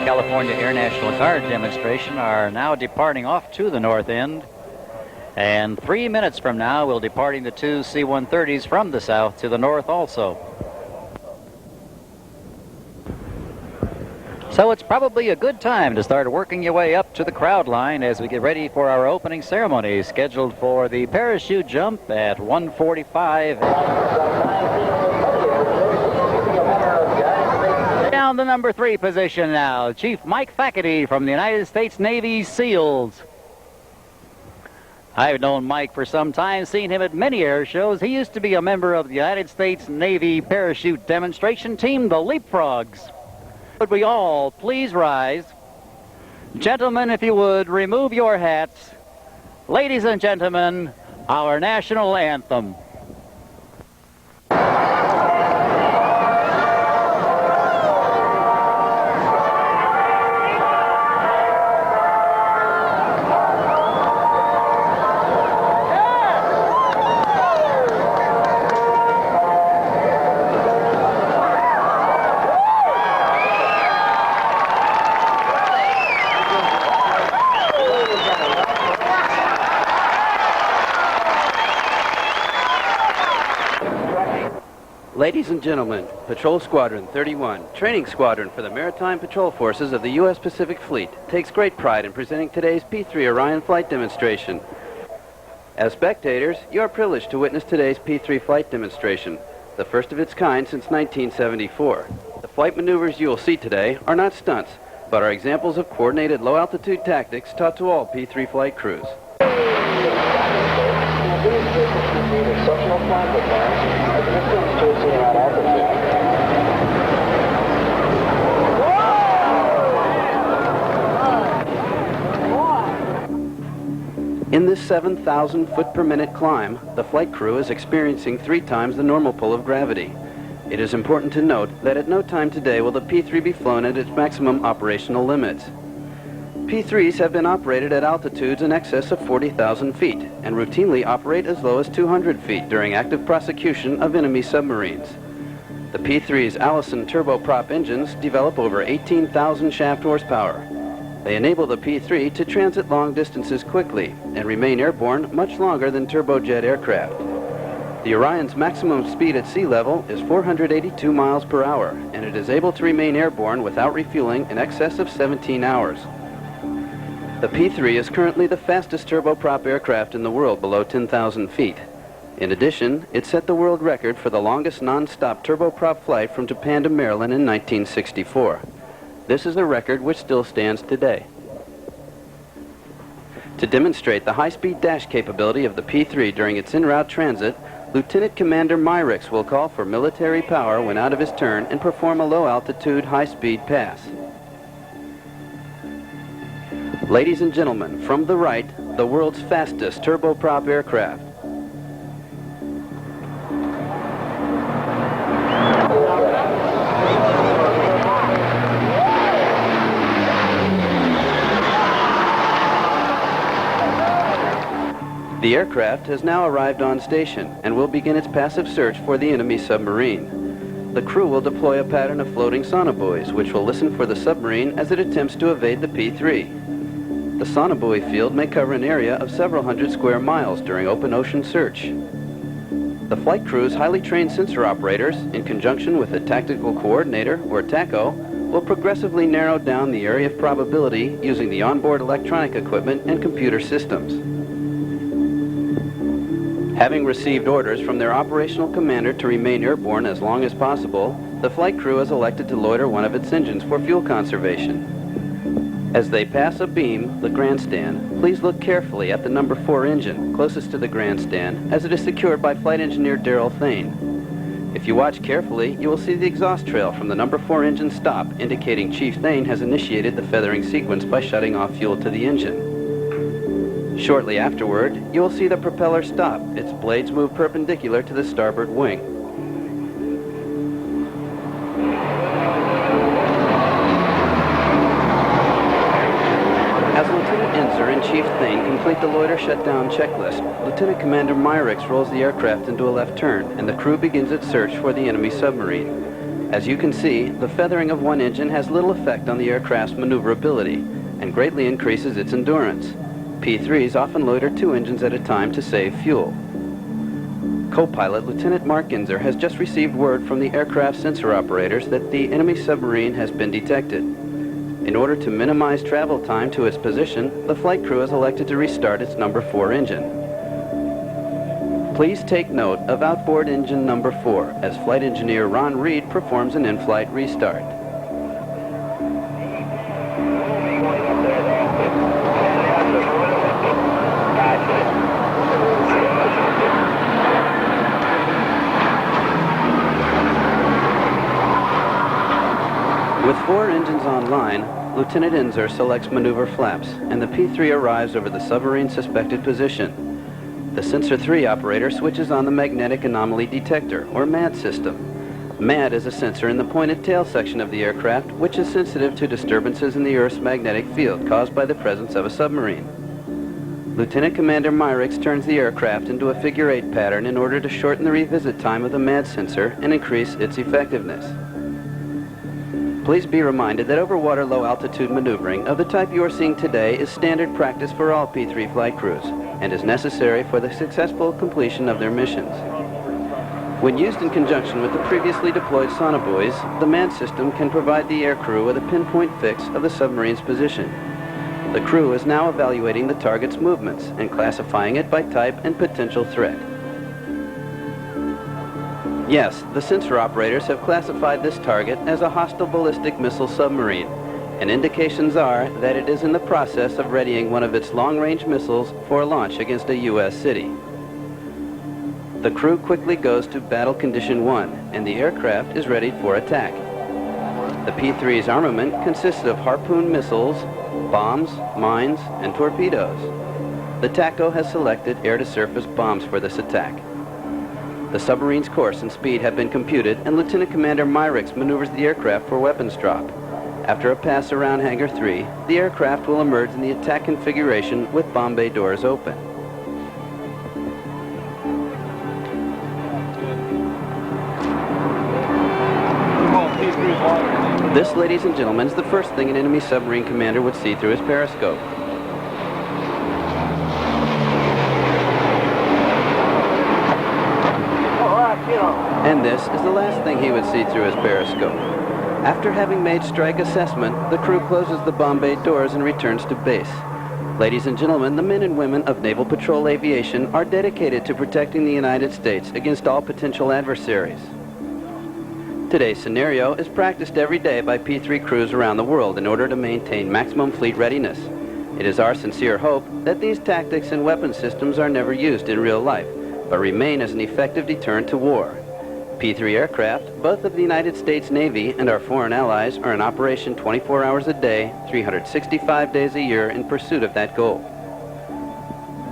California Air National Guard demonstration are now departing off to the north end. And 3 minutes from now, we'll departing the two C-130s from the south to the north also. So it's probably a good time to start working your way up to the crowd line as we get ready for our opening ceremony, scheduled for the parachute jump at 1:45. Down the number 3 position now, Chief Mike Fackety from the United States Navy SEALs. I've known Mike for some time, seen him at many air shows. He used to be a member of the United States Navy parachute demonstration team, the Leapfrogs. Would we all please rise? Gentlemen, if you would, remove your hats. Ladies and gentlemen, our national anthem. Ladies and gentlemen, Patrol Squadron 31, Training Squadron for the Maritime Patrol Forces of the U.S. Pacific Fleet, takes great pride in presenting today's P-3 Orion flight demonstration. As spectators, you are privileged to witness today's P-3 flight demonstration, the first of its kind since 1974. The flight maneuvers you will see today are not stunts, but are examples of coordinated low-altitude tactics taught to all P-3 flight crews. In this 7,000 foot per minute climb, the flight crew is experiencing 3 times the normal pull of gravity. It is important to note that at no time today will the P-3 be flown at its maximum operational limits. P-3s have been operated at altitudes in excess of 40,000 feet and routinely operate as low as 200 feet during active prosecution of enemy submarines. The P-3's Allison turboprop engines develop over 18,000 shaft horsepower. They enable the P-3 to transit long distances quickly and remain airborne much longer than turbojet aircraft. The Orion's maximum speed at sea level is 482 miles per hour, and it is able to remain airborne without refueling in excess of 17 hours. The P-3 is currently the fastest turboprop aircraft in the world below 10,000 feet. In addition, it set the world record for the longest non-stop turboprop flight from Japan to Maryland in 1964. This is a record which still stands today. To demonstrate the high-speed dash capability of the P-3 during its en route transit, Lieutenant Commander Myricks will call for military power when out of his turn and perform a low-altitude, high-speed pass. Ladies and gentlemen, from the right, the world's fastest turboprop aircraft. The aircraft has now arrived on station and will begin its passive search for the enemy submarine. The crew will deploy a pattern of floating sonobuoys, which will listen for the submarine as it attempts to evade the P-3. The sonobuoy field may cover an area of several hundred square miles during open ocean search. The flight crew's highly trained sensor operators, in conjunction with a tactical coordinator, or TACO, will progressively narrow down the area of probability using the onboard electronic equipment and computer systems. Having received orders from their operational commander to remain airborne as long as possible, the flight crew has elected to loiter one of its engines for fuel conservation. As they pass a beam, the grandstand, please look carefully at the number 4 engine closest to the grandstand, as it is secured by Flight Engineer Darrell Thane. If you watch carefully, you will see the exhaust trail from the number 4 engine stop, indicating Chief Thane has initiated the feathering sequence by shutting off fuel to the engine. Shortly afterward, you will see the propeller stop. Its blades move perpendicular to the starboard wing. As Lieutenant Ensign-in-Chief Thane complete the loiter shutdown checklist, Lieutenant Commander Myricks rolls the aircraft into a left turn, and the crew begins its search for the enemy submarine. As you can see, the feathering of one engine has little effect on the aircraft's maneuverability and greatly increases its endurance. P-3s often loiter 2 engines at a time to save fuel. Co-pilot Lieutenant Mark Inzer has just received word from the aircraft sensor operators that the enemy submarine has been detected. In order to minimize travel time to its position, the flight crew has elected to restart its number 4 engine. Please take note of outboard engine number 4 as Flight Engineer Ron Reed performs an in-flight restart. With 4 engines online, Lieutenant Inzer selects maneuver flaps, and the P-3 arrives over the submarine's suspected position. The Sensor 3 operator switches on the Magnetic Anomaly Detector, or MAD system. MAD is a sensor in the pointed tail section of the aircraft, which is sensitive to disturbances in the Earth's magnetic field caused by the presence of a submarine. Lieutenant Commander Myricks turns the aircraft into a figure-8 pattern in order to shorten the revisit time of the MAD sensor and increase its effectiveness. Please be reminded that overwater low-altitude maneuvering of the type you are seeing today is standard practice for all P-3 flight crews and is necessary for the successful completion of their missions. When used in conjunction with the previously deployed sonobuoys, the MAD system can provide the aircrew with a pinpoint fix of the submarine's position. The crew is now evaluating the target's movements and classifying it by type and potential threat. Yes, the sensor operators have classified this target as a hostile ballistic missile submarine, and indications are that it is in the process of readying one of its long-range missiles for launch against a U.S. city. The crew quickly goes to Battle Condition 1, and the aircraft is ready for attack. The P-3's armament consists of Harpoon missiles, bombs, mines, and torpedoes. The TACO has selected air-to-surface bombs for this attack. The submarine's course and speed have been computed, and Lieutenant Commander Myricks maneuvers the aircraft for weapons drop. After a pass around Hangar 3, the aircraft will emerge in the attack configuration with bomb bay doors open. This, ladies and gentlemen, is the first thing an enemy submarine commander would see through his periscope. And this is the last thing he would see through his periscope. After having made strike assessment, the crew closes the bomb bay doors and returns to base. Ladies and gentlemen, the men and women of Naval Patrol Aviation are dedicated to protecting the United States against all potential adversaries. Today's scenario is practiced every day by P-3 crews around the world in order to maintain maximum fleet readiness. It is our sincere hope that these tactics and weapon systems are never used in real life, but remain as an effective deterrent to war. P-3 aircraft, both of the United States Navy and our foreign allies, are in operation 24 hours a day, 365 days a year in pursuit of that goal.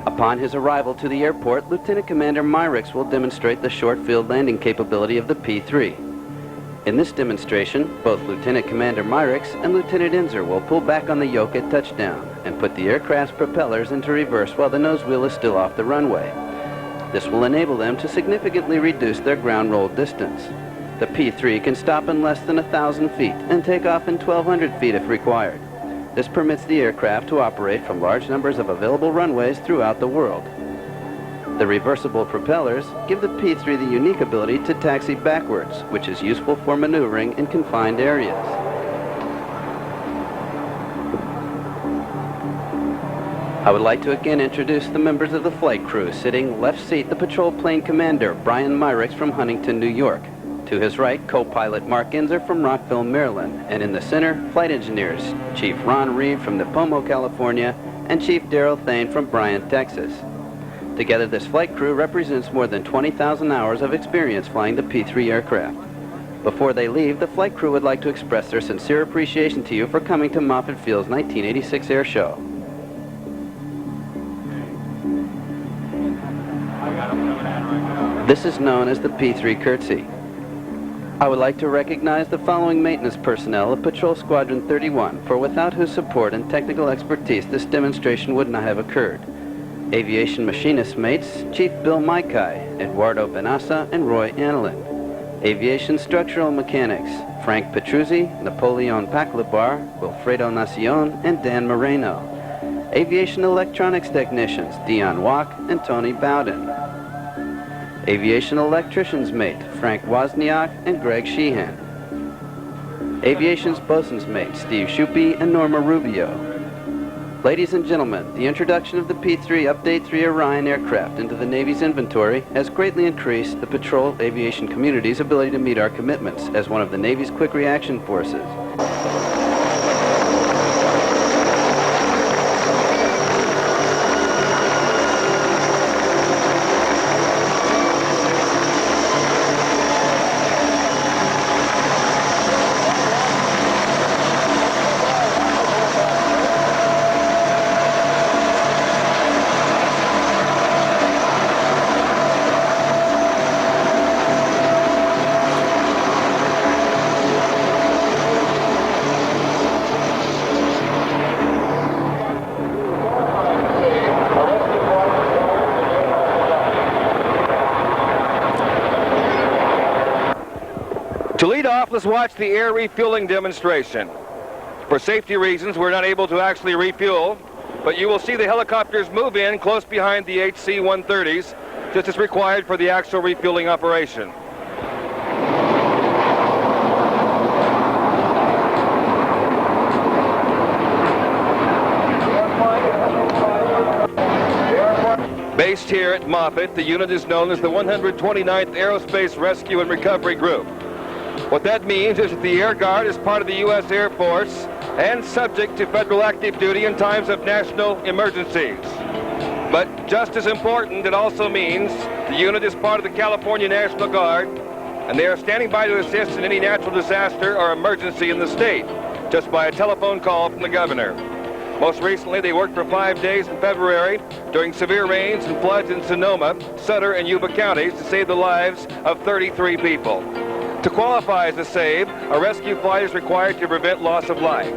Upon his arrival to the airport, Lieutenant Commander Myricks will demonstrate the short-field landing capability of the P-3. In this demonstration, both Lieutenant Commander Myricks and Lieutenant Inzer will pull back on the yoke at touchdown and put the aircraft's propellers into reverse while the nose wheel is still off the runway. This will enable them to significantly reduce their ground roll distance. The P-3 can stop in less than 1,000 feet and take off in 1,200 feet if required. This permits the aircraft to operate from large numbers of available runways throughout the world. The reversible propellers give the P-3 the unique ability to taxi backwards, which is useful for maneuvering in confined areas. I would like to again introduce the members of the flight crew. Sitting left seat, the patrol plane commander, Brian Myricks from Huntington, New York. To his right, co-pilot Mark Inzer from Rockville, Maryland. And in the center, flight engineers, Chief Ron Reed from Nipomo, California, and Chief Darrell Thane from Bryan, Texas. Together, this flight crew represents more than 20,000 hours of experience flying the P-3 aircraft. Before they leave, the flight crew would like to express their sincere appreciation to you for coming to Moffett Field's 1986 Air Show. This is known as the P-3 curtsy. I would like to recognize the following maintenance personnel of Patrol Squadron 31, for without whose support and technical expertise this demonstration would not have occurred. Aviation machinist mates, Chief Bill Maikai, Eduardo Benassa, and Roy Anilin. Aviation Structural Mechanics, Frank Petruzzi, Napoleon Paclabar, Wilfredo Nacion, and Dan Moreno. Aviation Electronics Technicians, Dion Walk and Tony Bowden. Aviation Electricians Mate, Frank Wozniak and Greg Sheehan. Aviation's Bosun's Mate, Steve Shupe and Norma Rubio. Ladies and gentlemen, the introduction of the P-3 Update 3 Orion aircraft into the Navy's inventory has greatly increased the patrol aviation community's ability to meet our commitments as one of the Navy's quick reaction forces. To lead off, let's watch the air refueling demonstration. For safety reasons, we're not able to actually refuel, but you will see the helicopters move in close behind the HC-130s, just as required for the actual refueling operation. Based here at Moffett, the unit is known as the 129th Aerospace Rescue and Recovery Group. What that means is that the Air Guard is part of the U.S. Air Force and subject to federal active duty in times of national emergencies. But just as important, it also means the unit is part of the California National Guard, and they are standing by to assist in any natural disaster or emergency in the state, just by a telephone call from the governor. Most recently, they worked for 5 days in February during severe rains and floods in Sonoma, Sutter, and Yuba counties to save the lives of 33 people. To qualify as a save, a rescue flight is required to prevent loss of life.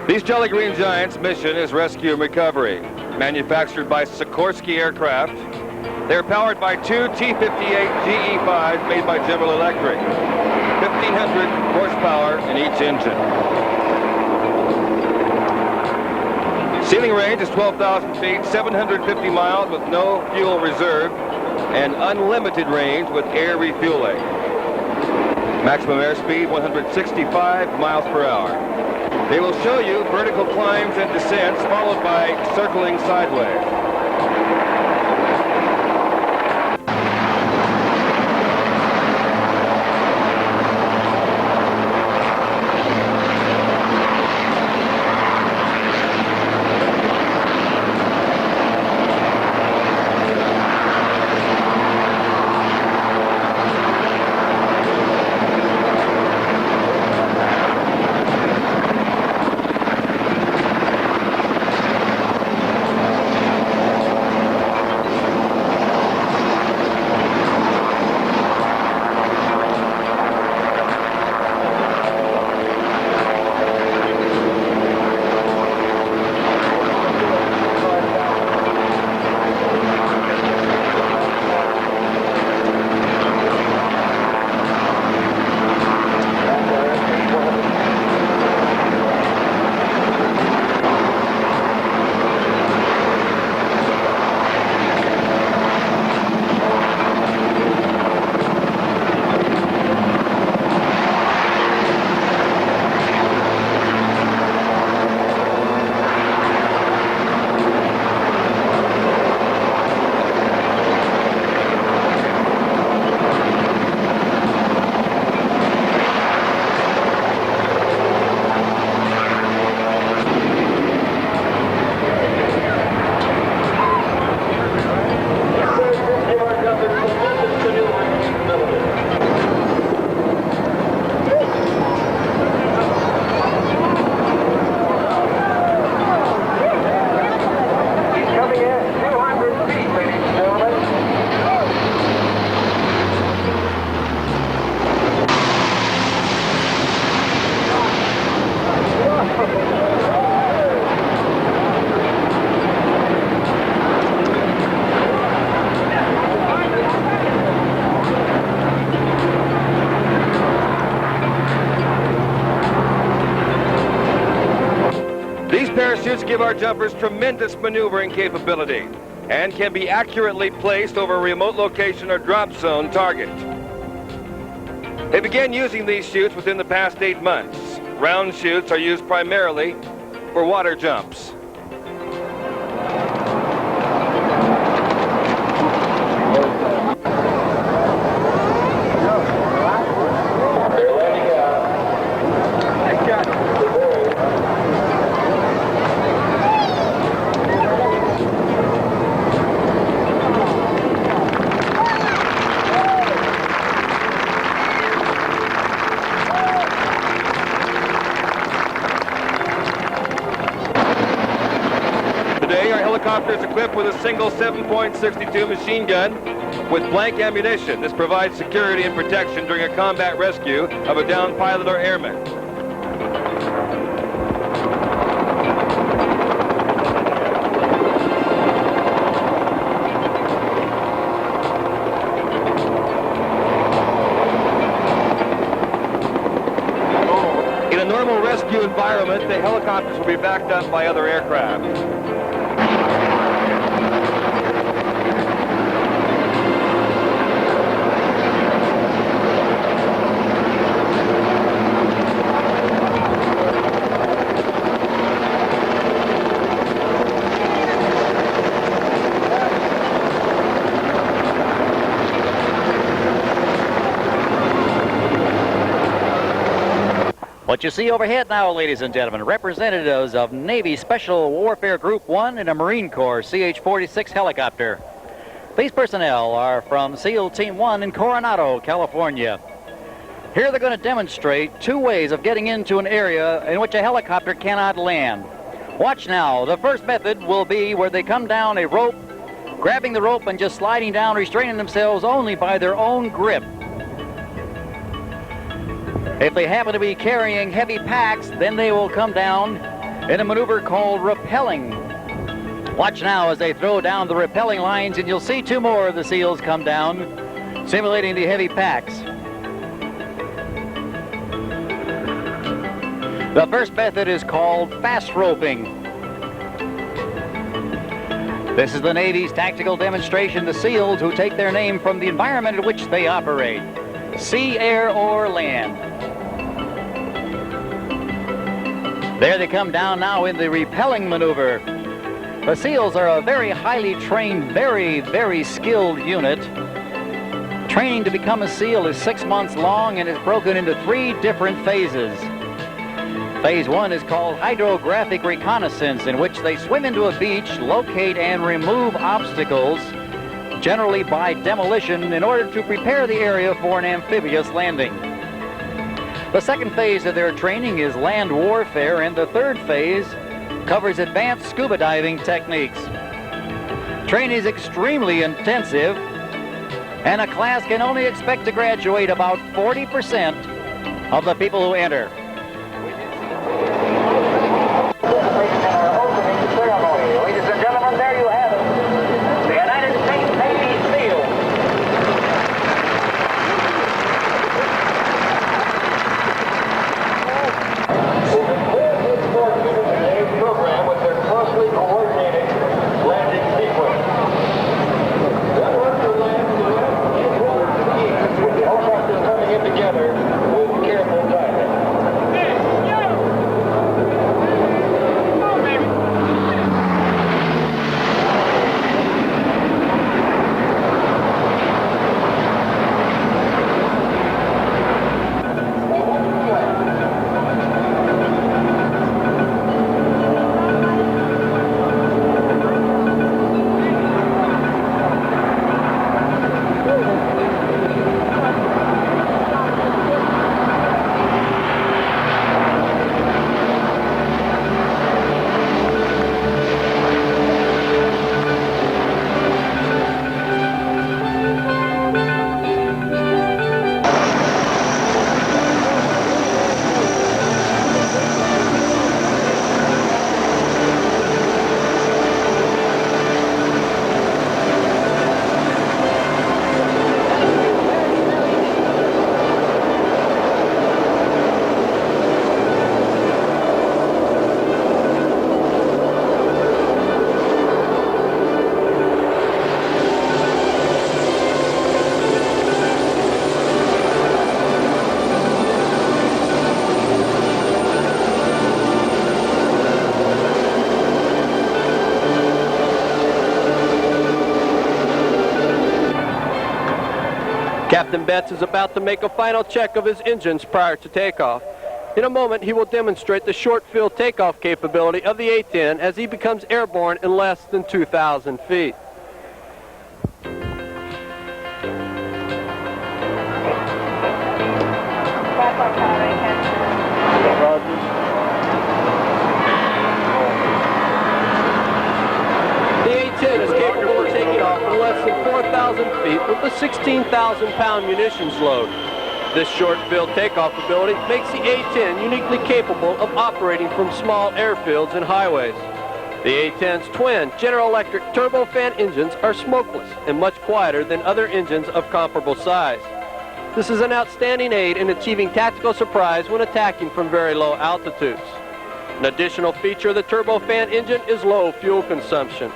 These Jolly Green Giants' mission is rescue and recovery. Manufactured by Sikorsky Aircraft, they're powered by two T-58 GE-5s made by General Electric. 1,500 horsepower in each engine. Ceiling range is 12,000 feet, 750 miles with no fuel reserve, and unlimited range with air refueling. Maximum airspeed 165 miles per hour. They will show you vertical climbs and descents followed by circling sideways. These parachutes give our jumpers tremendous maneuvering capability and can be accurately placed over a remote location or drop zone target. They began using these chutes within the past 8 months. Round chutes are used primarily for water jumps. Today, our helicopter is equipped with a single 7.62 machine gun with blank ammunition. This provides security and protection during a combat rescue of a downed pilot or airman. In a normal rescue environment, the helicopters will be backed up by other aircraft. What you see overhead now, ladies and gentlemen, representatives of Navy Special Warfare Group 1 and a Marine Corps CH-46 helicopter. These personnel are from SEAL Team 1 in Coronado, California. Here they're going to demonstrate 2 ways of getting into an area in which a helicopter cannot land. Watch now. The first method will be where they come down a rope, grabbing the rope and just sliding down, restraining themselves only by their own grip. If they happen to be carrying heavy packs, then they will come down in a maneuver called rappelling. Watch now as they throw down the rappelling lines, and you'll see 2 more of the SEALs come down, simulating the heavy packs. The first method is called fast roping. This is the Navy's tactical demonstration, the SEALs, who take their name from the environment in which they operate, sea, air, or land. There they come down now in the repelling maneuver. The SEALs are a very highly trained, very, very skilled unit. Training to become a SEAL is 6 months long and is broken into 3 different phases. Phase 1 is called hydrographic reconnaissance, in which they swim into a beach, locate and remove obstacles, generally by demolition, in order to prepare the area for an amphibious landing. The second phase of their training is land warfare, and the third phase covers advanced scuba diving techniques. Training is extremely intensive, and a class can only expect to graduate about 40% of the people who enter. Ladies and gentlemen, there you have it. The United States Navy SEAL. Today's program with their closely coordinated landing sequence. With the helicopters coming in together with careful timing. Captain Betts is about to make a final check of his engines prior to takeoff. In a moment, he will demonstrate the short-field takeoff capability of the A-10 as he becomes airborne in less than 2,000 feet. The A-10 is capable of taking off in less than 4,000 feet with a 16,000-pound munitions load. This short-field takeoff ability makes the A-10 uniquely capable of operating from small airfields and highways. The A-10's twin General Electric turbofan engines are smokeless and much quieter than other engines of comparable size. This is an outstanding aid in achieving tactical surprise when attacking from very low altitudes. An additional feature of the turbofan engine is low fuel consumption.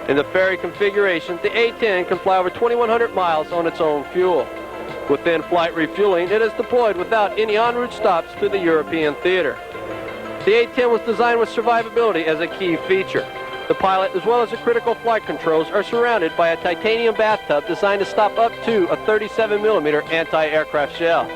In the ferry configuration, the A-10 can fly over 2,100 miles on its own fuel. With in-flight refueling, it is deployed without any en route stops to the European theater. The A-10 was designed with survivability as a key feature. The pilot, as well as the critical flight controls, are surrounded by a titanium bathtub designed to stop up to a 37mm anti-aircraft shell.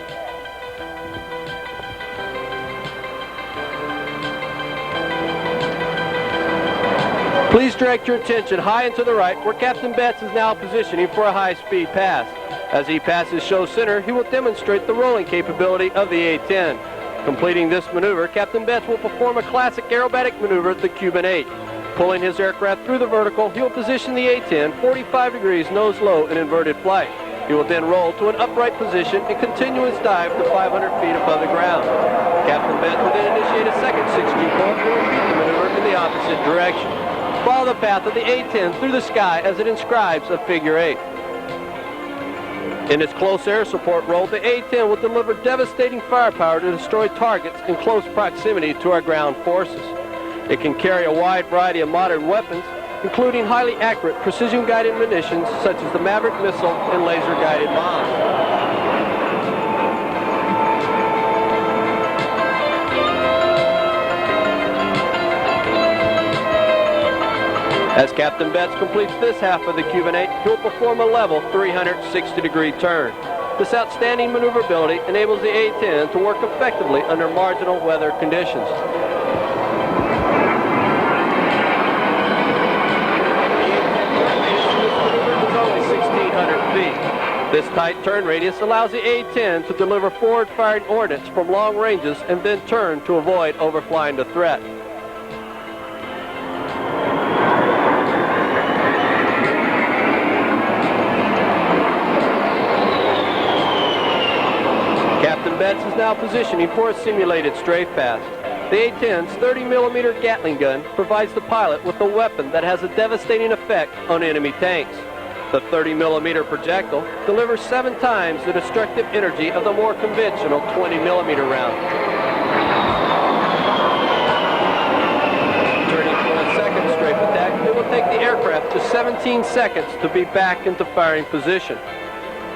Please direct your attention high and to the right, where Captain Betts is now positioning for a high-speed pass. As he passes show center, he will demonstrate the rolling capability of the A-10. Completing this maneuver, Captain Betts will perform a classic aerobatic maneuver, the Cuban 8. Pulling his aircraft through the vertical, he will position the A-10 45 degrees nose low in inverted flight. He will then roll to an upright position and continue his dive to 500 feet above the ground. Captain Betts will then initiate a second 6G pull and repeat the maneuver in the opposite direction. Follow the path of the A-10 through the sky as it inscribes a figure 8. In its close air support role, the A-10 will deliver devastating firepower to destroy targets in close proximity to our ground forces. It can carry a wide variety of modern weapons, including highly accurate precision-guided munitions such as the Maverick missile and laser-guided bombs. As Captain Betts completes this half of the Cuban 8, he'll perform a level 360-degree turn. This outstanding maneuverability enables the A-10 to work effectively under marginal weather conditions. The A-10 is only 1,600 feet. This tight turn radius allows the A-10 to deliver forward-firing ordnance from long ranges and then turn to avoid overflying the threat. Captain Betts is now positioning for a simulated strafe pass. The A-10's 30mm Gatling gun provides the pilot with a weapon that has a devastating effect on enemy tanks. The 30mm projectile delivers 7 times the destructive energy of the more conventional 20mm round. Turning for a second strafe attack, it will take the aircraft to 17 seconds to be back into firing position.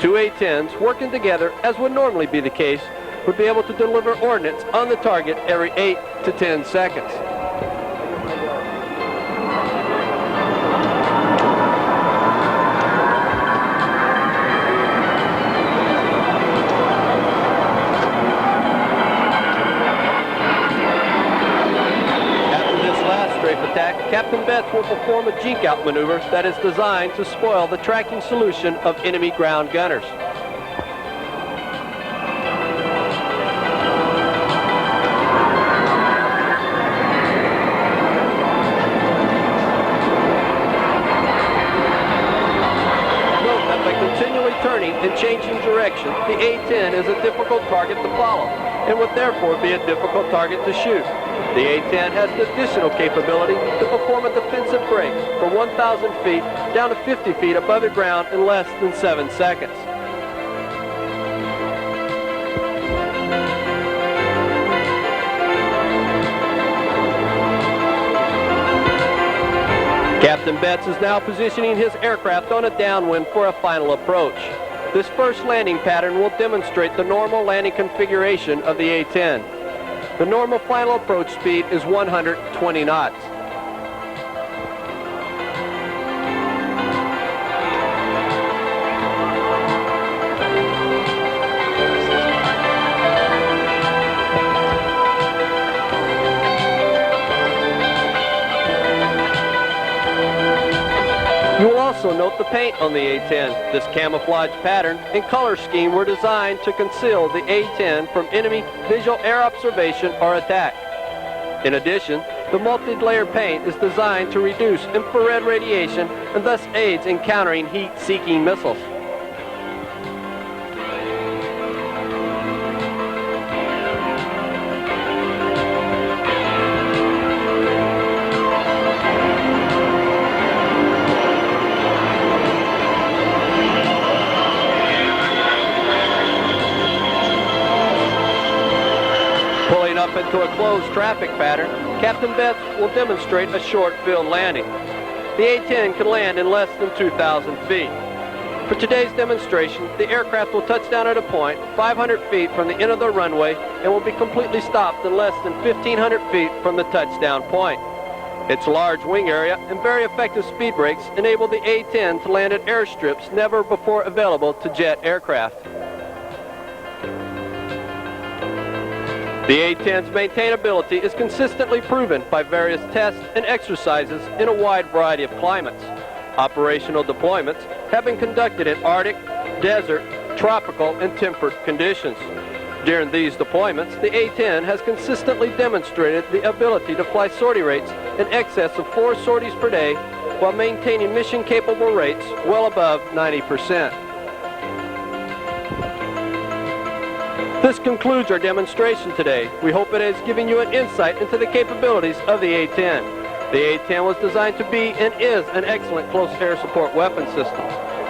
2 A-10s working together, as would normally be the case, would be able to deliver ordnance on the target every 8 to 10 seconds. Captain Betts will perform a jink-out maneuver that is designed to spoil the tracking solution of enemy ground gunners. Note that by continually turning and changing direction, the A-10 is a difficult target to follow and would therefore be a difficult target to shoot. The A-10 has the additional capability to perform a defensive break from 1,000 feet down to 50 feet above the ground in less than 7 seconds. Captain Betts is now positioning his aircraft on a downwind for a final approach. This first landing pattern will demonstrate the normal landing configuration of the A-10. The normal final approach speed is 120 knots. You will also note the paint on the A-10. This camouflage pattern and color scheme were designed to conceal the A-10 from enemy visual air observation or attack. In addition, the multi-layer paint is designed to reduce infrared radiation and thus aids in countering heat-seeking missiles. Up into a closed traffic pattern, Captain Betts will demonstrate a short field landing. The A-10 can land in less than 2,000 feet. For today's demonstration, the aircraft will touch down at a point 500 feet from the end of the runway and will be completely stopped in less than 1,500 feet from the touchdown point. Its large wing area and very effective speed brakes enable the A-10 to land at airstrips never before available to jet aircraft. The A-10's maintainability is consistently proven by various tests and exercises in a wide variety of climates. Operational deployments have been conducted in Arctic, desert, tropical, and temperate conditions. During these deployments, the A-10 has consistently demonstrated the ability to fly sortie rates in excess of 4 sorties per day while maintaining mission-capable rates well above 90%. This concludes our demonstration today. We hope it has given you an insight into the capabilities of the A-10. The A-10 was designed to be and is an excellent close air support weapon system.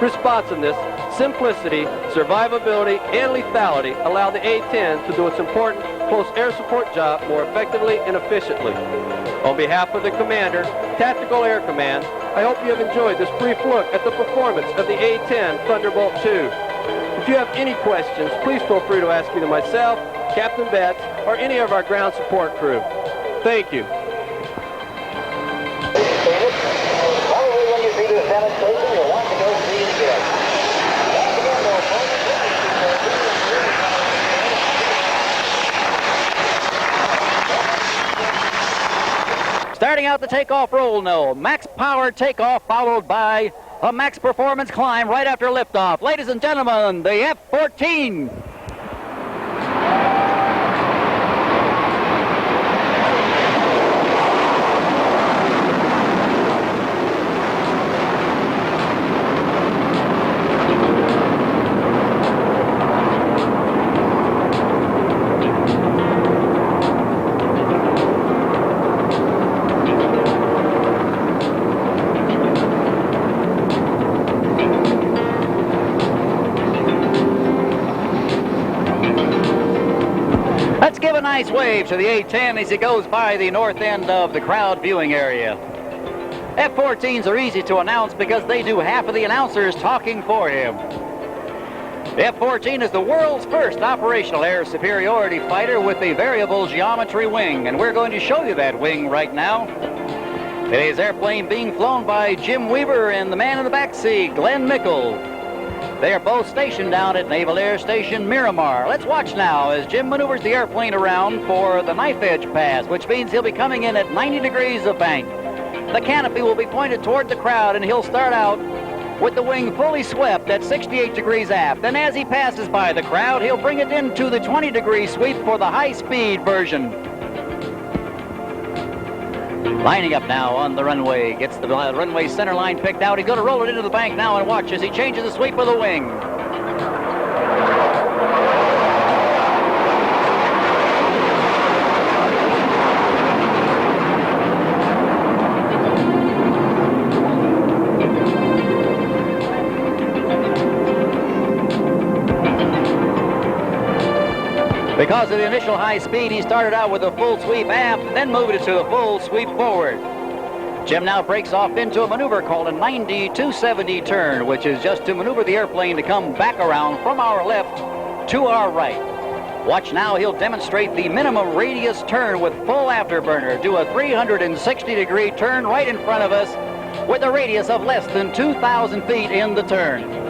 Responsiveness, simplicity, survivability, and lethality allow the A-10 to do its important close air support job more effectively and efficiently. On behalf of the Commander, Tactical Air Command, I hope you have enjoyed this brief look at the performance of the A-10 Thunderbolt II. If you have any questions, please feel free to ask either myself, Captain Betts, or any of our ground support crew. Thank you. Probably when you see this demonstration, you'll want to go see it again. Once again, though, Starting out the takeoff roll now, max power takeoff followed by a max performance climb right after liftoff. Ladies and gentlemen, the F-14. Let's give a nice wave to the A-10 as he goes by the north end of the crowd viewing area. F-14s are easy to announce because they do half of the announcers talking for him. The F-14 is the world's first operational air superiority fighter with a variable geometry wing, and we're going to show you that wing right now. Today's airplane being flown by Jim Weaver and the man in the backseat, Glenn Mickle. They are both stationed down at Naval Air Station Miramar. Let's watch now as Jim maneuvers the airplane around for the knife edge pass, which means he'll be coming in at 90 degrees of bank. The canopy will be pointed toward the crowd, and he'll start out with the wing fully swept at 68 degrees aft. Then as he passes by the crowd, he'll bring it into the 20-degree sweep for the high-speed version. Lining up now on the runway, gets the runway center line picked out. He's going to roll it into the bank now and watch as he changes the sweep of the wing. Because of the initial high speed, he started out with a full sweep aft, then moved it to the full sweep forward. Jim now breaks off into a maneuver called a 90-270 turn, which is just to maneuver the airplane to come back around from our left to our right. Watch now, he'll demonstrate the minimum radius turn with full afterburner. Do a 360-degree turn right in front of us with a radius of less than 2,000 feet in the turn.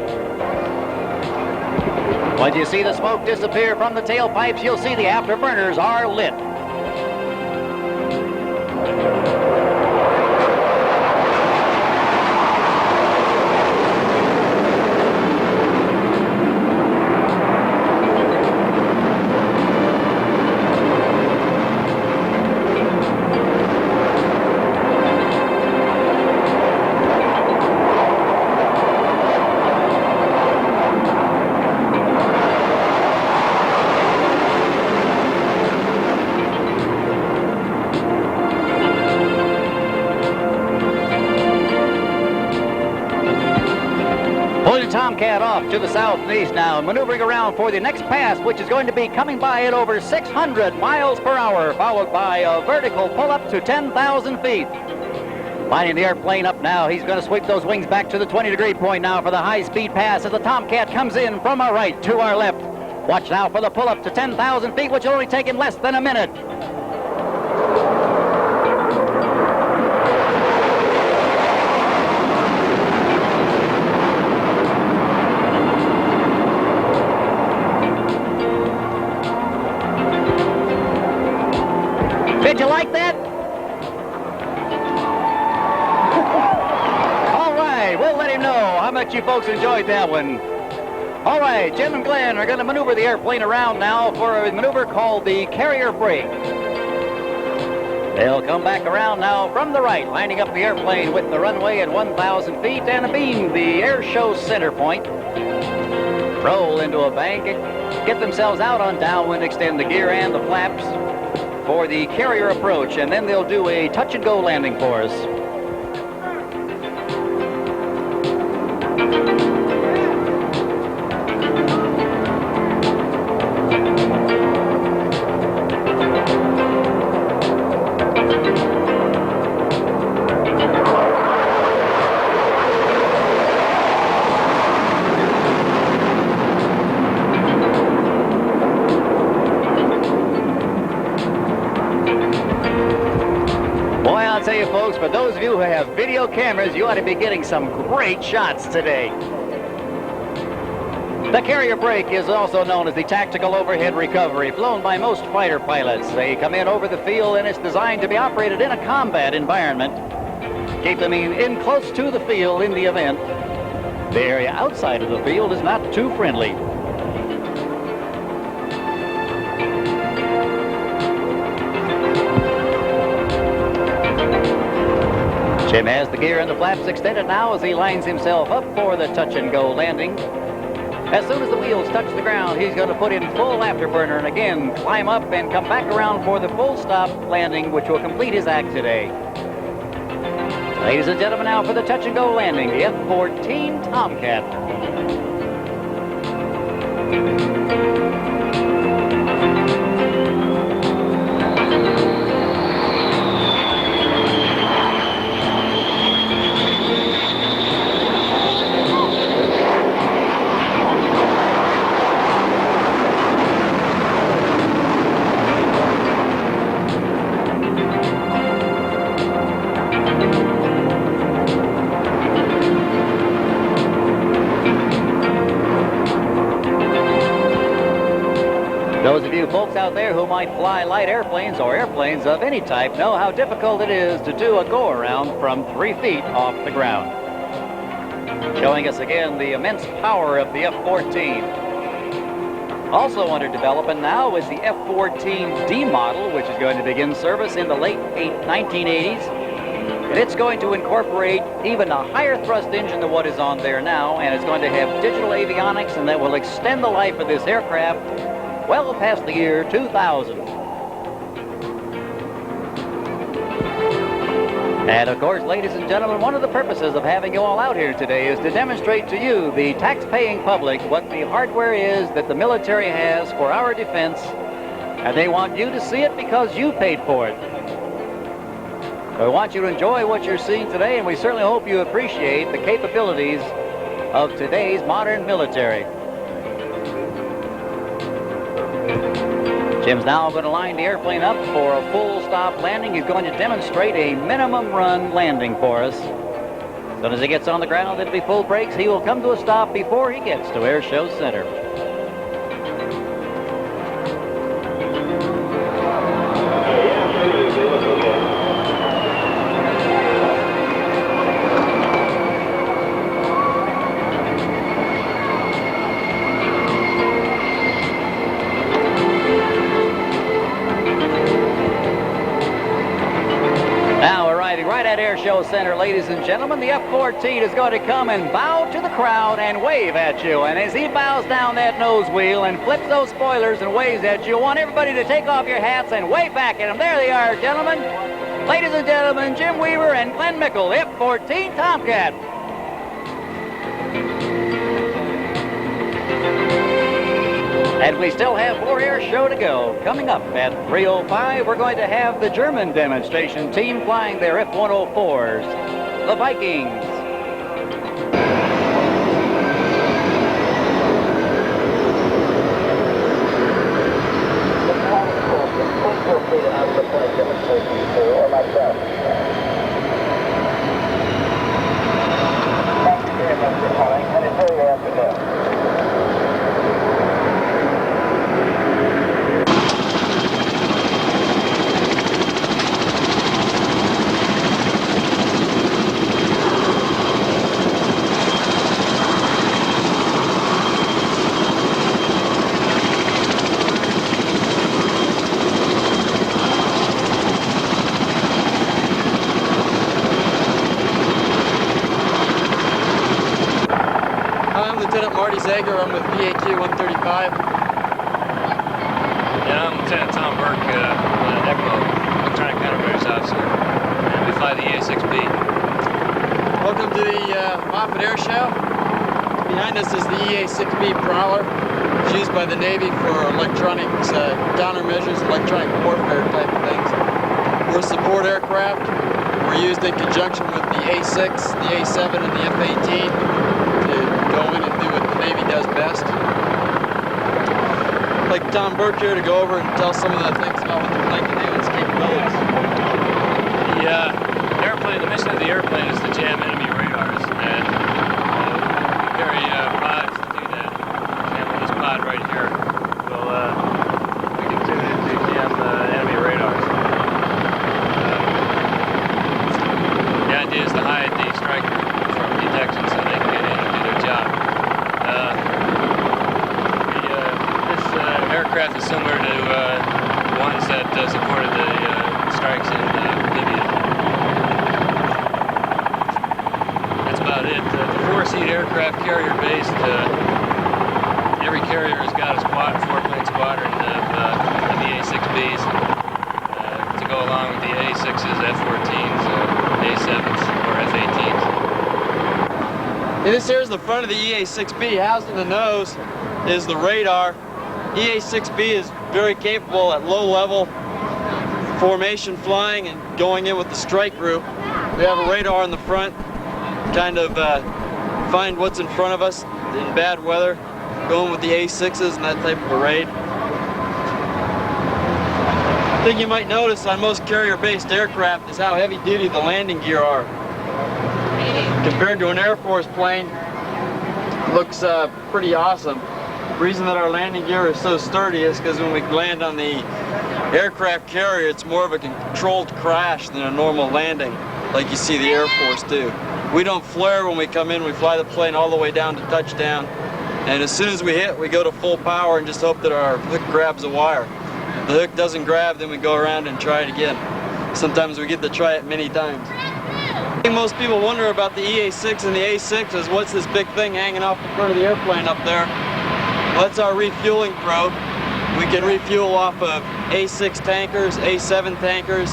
Once you see the smoke disappear from the tailpipes, you'll see the afterburners are lit. Tomcat off to the south and east now, maneuvering around for the next pass, which is going to be coming by at over 600 miles per hour, followed by a vertical pull-up to 10,000 feet. Lining the airplane up now, he's going to sweep those wings back to the 20-degree point now for the high-speed pass as the Tomcat comes in from our right to our left. Watch now for the pull-up to 10,000 feet, which will only take him less than a minute. Did you like that? All right, we'll let him know how much you folks enjoyed that one. All right, Jim and Glenn are going to maneuver the airplane around now for a maneuver called the carrier brake. They'll come back around now from the right, lining up the airplane with the runway at 1,000 feet and beam the air show center point. Roll into a bank, get themselves out on downwind, extend the gear and the flaps for the carrier approach, and then they'll do a touch-and-go landing for us. have video cameras, you ought to be getting some great shots today. The carrier brake is also known as the tactical overhead recovery, flown by most fighter pilots. They come in over the field, and it's designed to be operated in a combat environment. Keep them in close to the field in the event. The area outside of the field is not too friendly. Jim has the gear and the flaps extended now as he lines himself up for the touch-and-go landing. As soon as the wheels touch the ground, he's going to put in full afterburner and again climb up and come back around for the full stop landing, which will complete his act today. Ladies and gentlemen, now for the touch-and-go landing, the F-14 Tomcat. Those of you folks out there who might fly light airplanes or airplanes of any type know how difficult it is to do a go-around from 3 feet off the ground. Showing us again the immense power of the F-14. Also under development now is the F-14D model, which is going to begin service in the late 1980s. And it's going to incorporate even a higher thrust engine than what is on there now, and it's going to have digital avionics, and that will extend the life of this aircraft well past the year 2000. And of course, ladies and gentlemen, one of the purposes of having you all out here today is to demonstrate to you, the tax-paying public, what the hardware is that the military has for our defense, and they want you to see it because you paid for it. So we want you to enjoy what you're seeing today, and we certainly hope you appreciate the capabilities of today's modern military. Jim's now going to line the airplane up for a full stop landing. He's going to demonstrate a minimum run landing for us. As soon as he gets on the ground, it'll be full brakes. He will come to a stop before he gets to Air Show Center. Air Show Center, ladies and gentlemen, the F-14 is going to come and bow to the crowd and wave at you. And as he bows down that nose wheel and flips those spoilers and waves at you, I want everybody to take off your hats and wave back at him. There they are, gentlemen. Ladies and gentlemen, Jim Weaver and Glenn Mickle, F-14 Tomcat. And we still have more air show to go. Coming up at 3:05, we're going to have the German demonstration team flying their F-104s, the Vikings. Thank you very much for calling, and enjoy your afternoon. I'm with PAQ 135. Yeah, I'm Lieutenant Tom Burke, ECMO, Electronic Countermeasures Officer, and we fly the EA-6B. Welcome to the Moffett Air Show. Behind us is the EA-6B Prowler. It's used by the Navy for electronics, countermeasures, electronic warfare type of things. We're a support aircraft. We're used in conjunction with the A-6, the A-7, and the F-18 to go in and do what the Navy does best. I'd like Tom Burke here to go over and tell some of the things about what the plane can do and its capabilities. The mission of the airplane is to jam enemy radars, and we carry pods to do that. For example, this pod right here we can tune it to jam enemy radars. The idea is to hide the striker from detection so they can get in and do their job. This aircraft is similar to ones that supported the strikes in Libya. That's about it. The four-seat aircraft carrier-based, every carrier has got a four-plane squadron of A6Bs to go along with the A6s, F-14s, A7s, or F-18s. And this here is the front of the EA-6B. Housed in the nose is the radar. EA-6B is very capable at low level formation flying and going in with the strike group. We have a radar in the front, kind of find what's in front of us in bad weather, going with the A6s and that type of a raid. The thing you might notice on most carrier-based aircraft is how heavy-duty the landing gear are. Compared to an Air Force plane, it looks pretty awesome. The reason that our landing gear is so sturdy is because when we land on the aircraft carrier, it's more of a controlled crash than a normal landing, like you see the Air Force do. We don't flare when we come in. We fly the plane all the way down to touchdown, and as soon as we hit, we go to full power and just hope that our hook grabs a wire. If the hook doesn't grab, then we go around and try it again. Sometimes we get to try it many times. I think most people wonder about the EA-6 and the A6 is what's this big thing hanging off the front of the airplane up there? Well, that's our refueling probe. We can refuel off of A6 tankers, A7 tankers,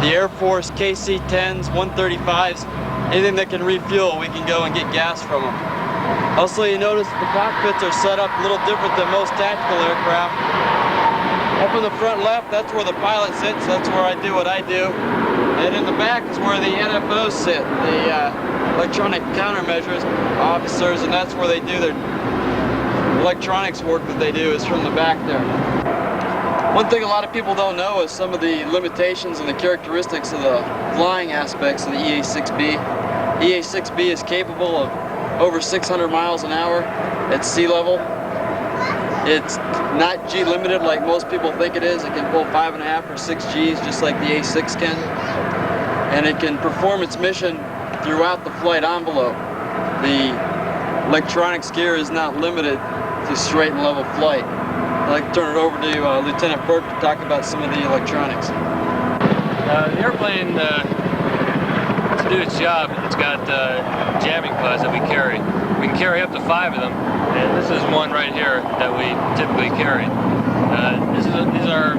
the Air Force KC-10s, 135s, anything that can refuel, we can go and get gas from them. Also, you notice the cockpits are set up a little different than most tactical aircraft. Up in the front left, that's where the pilot sits, that's where I do what I do. And in the back is where the NFOs sit, the electronic countermeasures officers, and that's where they do their electronics work that they do is from the back there. One thing a lot of people don't know is some of the limitations and the characteristics of the flying aspects of the EA-6B. EA-6B is capable of over 600 miles an hour at sea level. It's not G limited like most people think it is. It can pull 5.5 or 6 Gs just like the A6 can. And it can perform its mission throughout the flight envelope. The electronics gear is not limited to straight and level flight. I'd like to turn it over to Lieutenant Burke to talk about some of the electronics. The airplane, to do its job, it's got jamming pods that we carry. We can carry up to 5 of them, and this is one right here that we typically carry. These are,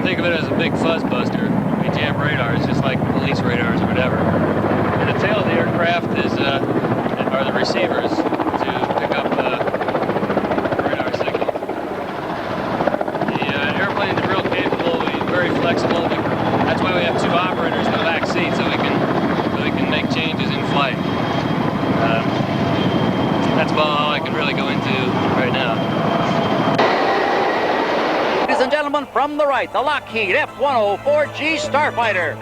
think of it as a big fuzz buster. We jam radars just like police radars or whatever. And the tail of the aircraft are the receivers to pick up radar signals. The airplane is real capable, very flexible. That's why we have 2 operators in the back seat so we can make changes in flight. That's about all I can really go into right now. Ladies and gentlemen, from the right, the Lockheed F-104G Starfighter.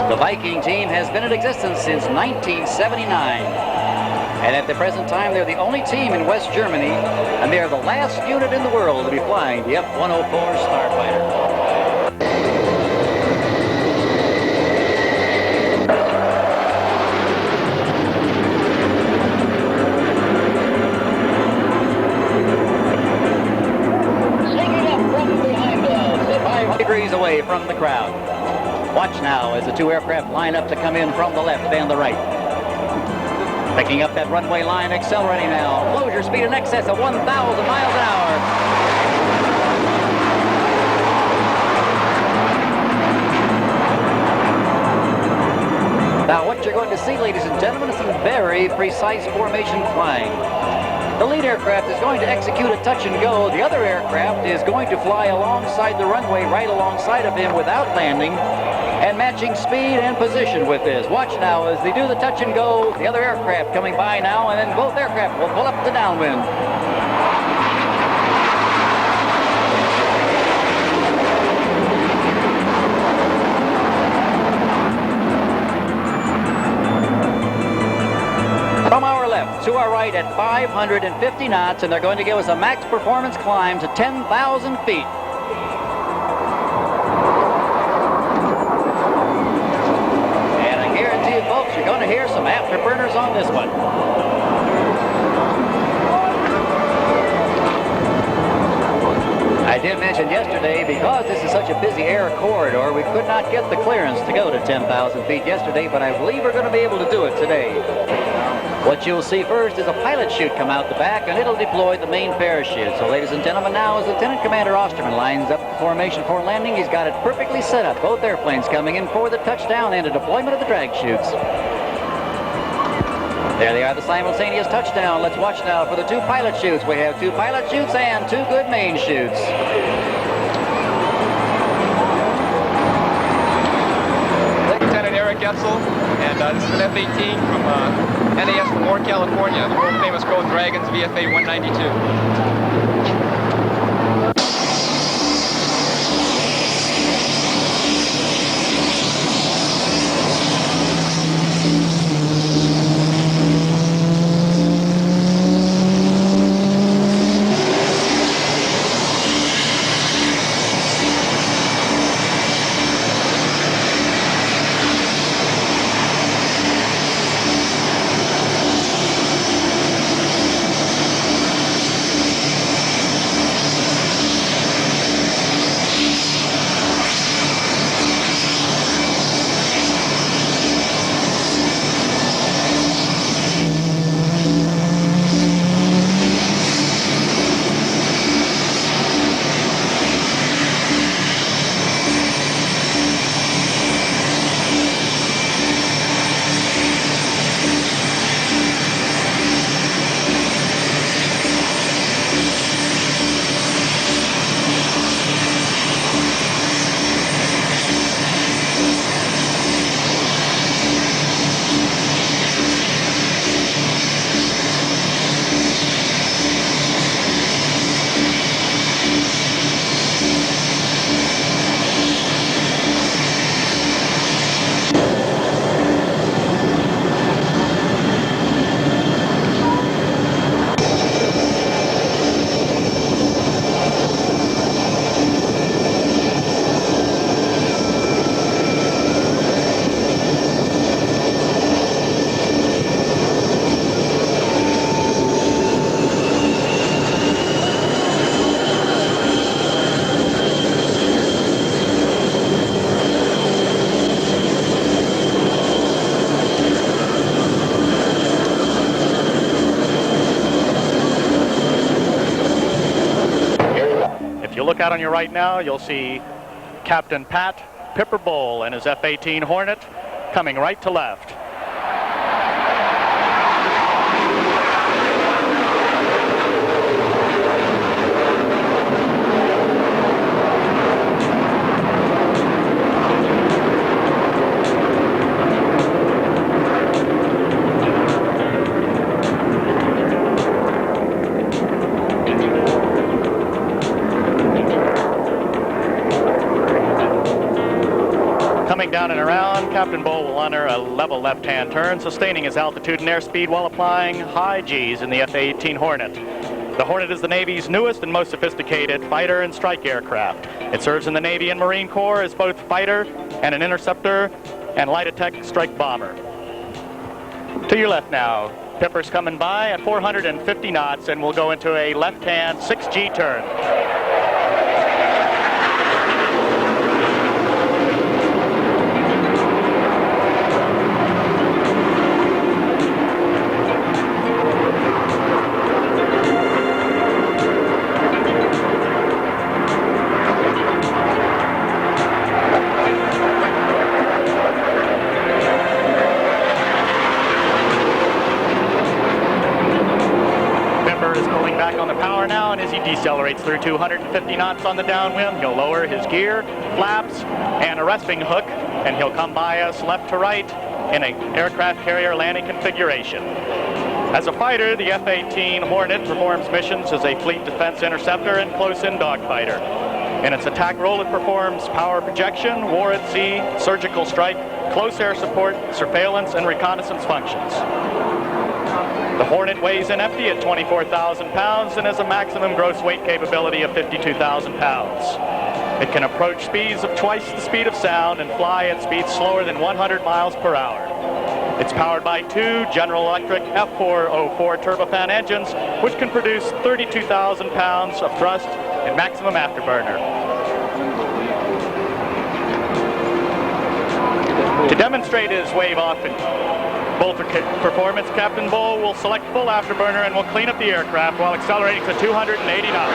The Viking team has been in existence since 1979. And at the present time, they're the only team in West Germany, and they are the last unit in the world to be flying the F-104 Starfighter. Degrees away from the crowd. Watch now as the 2 aircraft line up to come in from the left and the right. Picking up that runway line, accelerating now. Closure speed in excess of 1,000 miles an hour. Now what you're going to see, ladies and gentlemen, is some very precise formation flying. The lead aircraft is going to execute a touch and go. The other aircraft is going to fly alongside the runway, right alongside of him without landing, and matching speed and position with this. Watch now as they do the touch and go. The other aircraft coming by now, and then both aircraft will pull up the downwind. to our right at 550 knots, and they're going to give us a max performance climb to 10,000 feet. And I guarantee you, folks, you're going to hear some afterburners on this one. I did mention yesterday, because this is such a busy air corridor, we could not get the clearance to go to 10,000 feet yesterday, but I believe we're going to be able to do it today. What you'll see first is a pilot chute come out the back, and it'll deploy the main parachute. So, ladies and gentlemen, now as Lieutenant Commander Osterman lines up the formation for landing, he's got it perfectly set up. Both airplanes coming in for the touchdown and a deployment of the drag chutes. There they are, the simultaneous touchdown. Let's watch now for the two pilot chutes. We have two pilot chutes and two good main chutes. Lieutenant Eric Etzel, and this is an F-18 from NAS Moffett, California, the world-famous Gold Dragons VFA 192. Look out on your right now, you'll see Captain Pat Pipper Bowl and his F-18 Hornet coming right to left. Down and around, Captain Bowl will honor a level left-hand turn, sustaining his altitude and airspeed while applying high G's in the F-18 Hornet. The Hornet is the Navy's newest and most sophisticated fighter and strike aircraft. It serves in the Navy and Marine Corps as both fighter and an interceptor and light attack strike bomber. To your left now, Pipper's coming by at 450 knots and will go into a left-hand 6G turn. Decelerates through 250 knots on the downwind. He'll lower his gear, flaps, and a resting hook, and he'll come by us left to right in an aircraft carrier landing configuration. As a fighter, the F-18 Hornet performs missions as a fleet defense interceptor and close-in dogfighter. In its attack role, it performs power projection, war at sea, surgical strike, close air support, surveillance, and reconnaissance functions. The Hornet weighs in empty at 24,000 pounds and has a maximum gross weight capability of 52,000 pounds. It can approach speeds of twice the speed of sound and fly at speeds slower than 100 miles per hour. It's powered by two General Electric F404 turbofan engines, which can produce 32,000 pounds of thrust and maximum afterburner. To demonstrate his wave-off and bull performance, Captain Bull will select full afterburner and will clean up the aircraft while accelerating to 280 knots.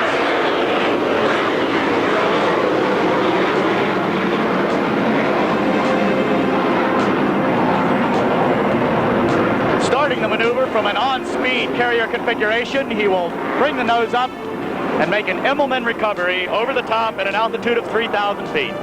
Starting the maneuver from an on-speed carrier configuration, he will bring the nose up and make an Immelman recovery over the top at an altitude of 3,000 feet.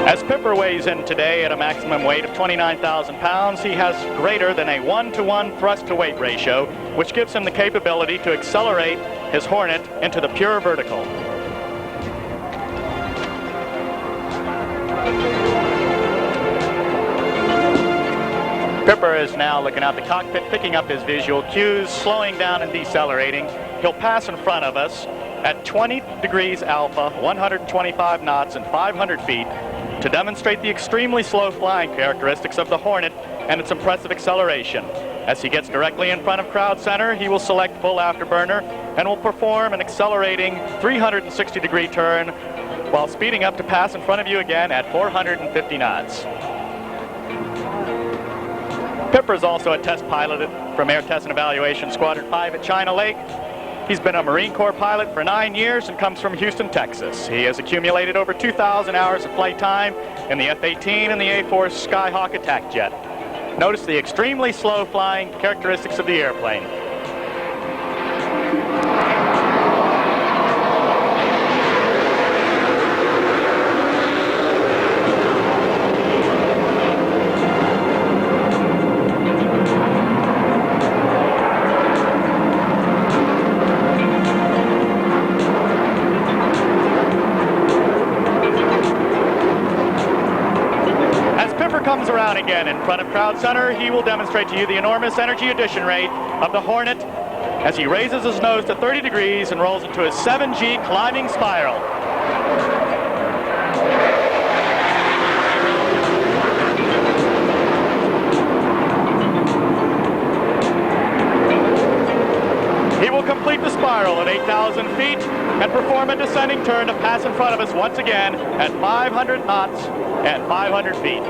As Pipper weighs in today at a maximum weight of 29,000 pounds, he has greater than a 1-to-1 thrust-to-weight ratio, which gives him the capability to accelerate his Hornet into the pure vertical. Pipper is now looking out the cockpit, picking up his visual cues, slowing down and decelerating. He'll pass in front of us at 20 degrees alpha, 125 knots, and 500 feet to demonstrate the extremely slow flying characteristics of the Hornet and its impressive acceleration. As he gets directly in front of crowd center, he will select full afterburner and will perform an accelerating 360-degree turn while speeding up to pass in front of you again at 450 knots. Pipper is also a test pilot from Air Test and Evaluation Squadron 5 at China Lake. He's been a Marine Corps pilot for 9 years and comes from Houston, Texas. He has accumulated over 2,000 hours of flight time in the F-18 and the A-4 Skyhawk attack jet. Notice the extremely slow flying characteristics of the airplane. Comes around again in front of crowd center, he will demonstrate to you the enormous energy addition rate of the Hornet as he raises his nose to 30 degrees and rolls into his 7G climbing spiral. He will complete the spiral at 8,000 feet and perform a descending turn to pass in front of us once again at 500 knots and 500 feet.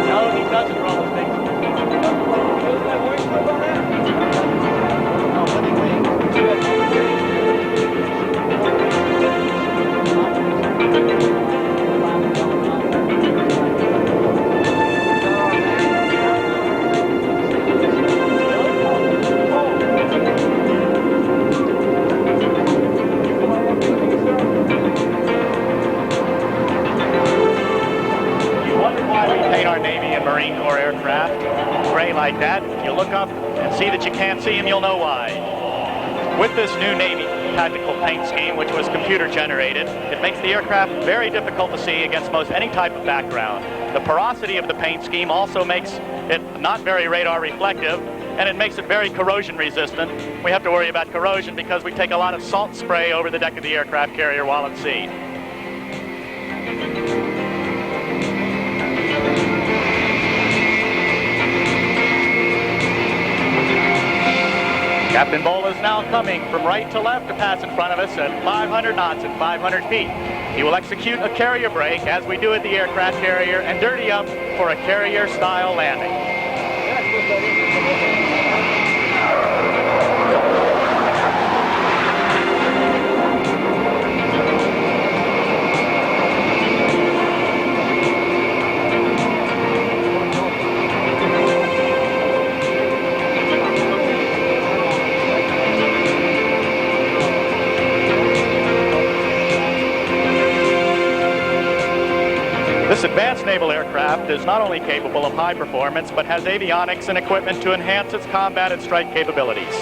No, he doesn't roll his thing. Marine Corps aircraft gray like that. If you look up and see that you can't see them, you'll know why. With this new Navy tactical paint scheme, which was computer generated, it makes the aircraft very difficult to see against most any type of background. The porosity of the paint scheme also makes it not very radar reflective, and it makes it very corrosion resistant. We have to worry about corrosion because we take a lot of salt spray over the deck of the aircraft carrier while at sea. Captain Bull is now coming from right to left to pass in front of us at 500 knots and 500 feet. He will execute a carrier brake as we do at the aircraft carrier and dirty up for a carrier-style landing. This advanced naval aircraft is not only capable of high performance, but has avionics and equipment to enhance its combat and strike capabilities.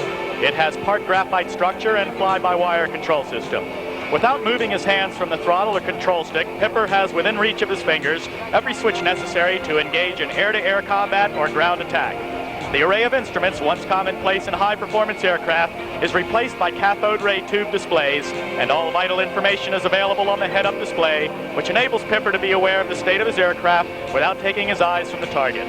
It has part graphite structure and fly-by-wire control system. Without moving his hands from the throttle or control stick, Pipper has within reach of his fingers every switch necessary to engage in air-to-air combat or ground attack. The array of instruments, once commonplace in high-performance aircraft, is replaced by cathode ray tube displays, and all vital information is available on the head-up display, which enables Pipper to be aware of the state of his aircraft without taking his eyes from the target.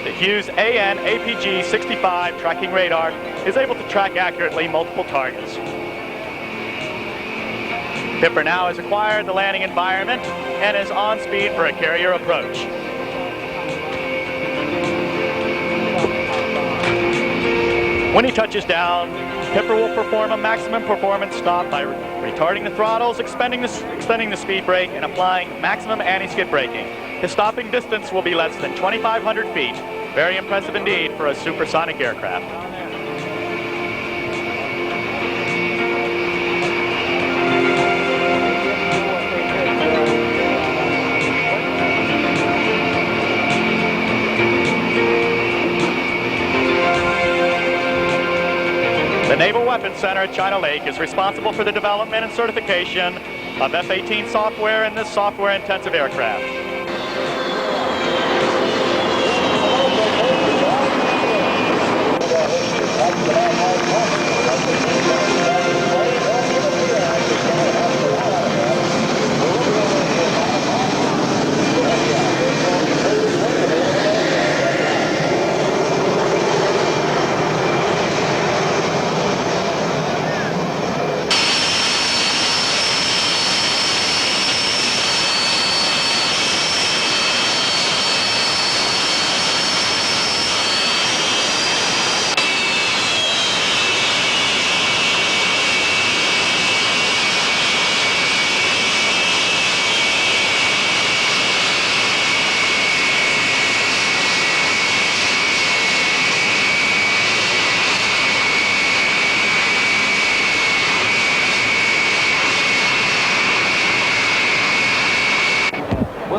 The Hughes AN APG-65 tracking radar is able to track accurately multiple targets. Pipper now has acquired the landing environment and is on speed for a carrier approach. When he touches down, Pipper will perform a maximum performance stop by retarding the throttles, extending the speed brake, and applying maximum anti-skid braking. His stopping distance will be less than 2,500 feet. Very impressive indeed for a supersonic aircraft. The Naval Weapons Center at China Lake is responsible for the development and certification of F-18 software in this software-intensive aircraft.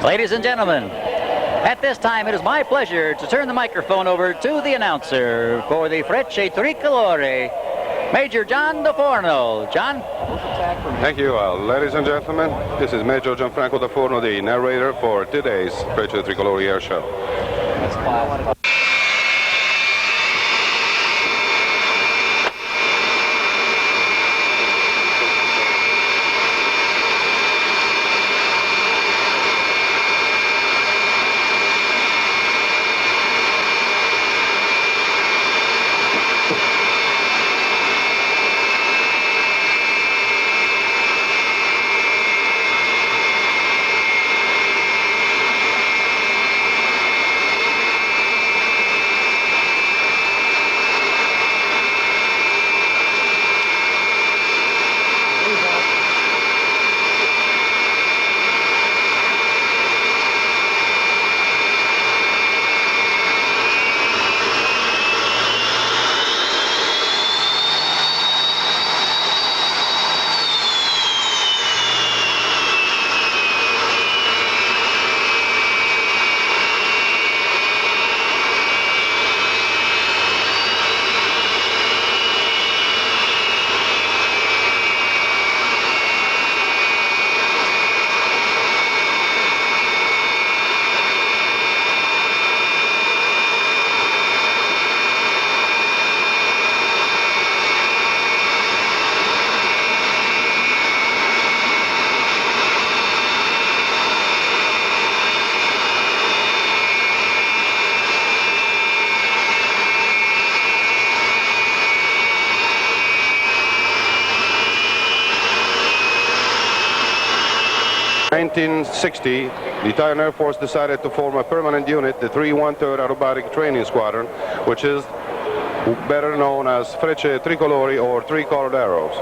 Ladies and gentlemen, at this time it is my pleasure to turn the microphone over to the announcer for the Frecce Tricolore, Major John DeForno. John? Thank you, ladies and gentlemen. This is Major Gianfranco DeForno, the narrator for today's Frecce Tricolore Air Show. In 1960, the Italian Air Force decided to form a permanent unit, the 3 1/3 Aerobatic Training Squadron, which is better known as Frecce Tricolori or Three-Colored Arrows.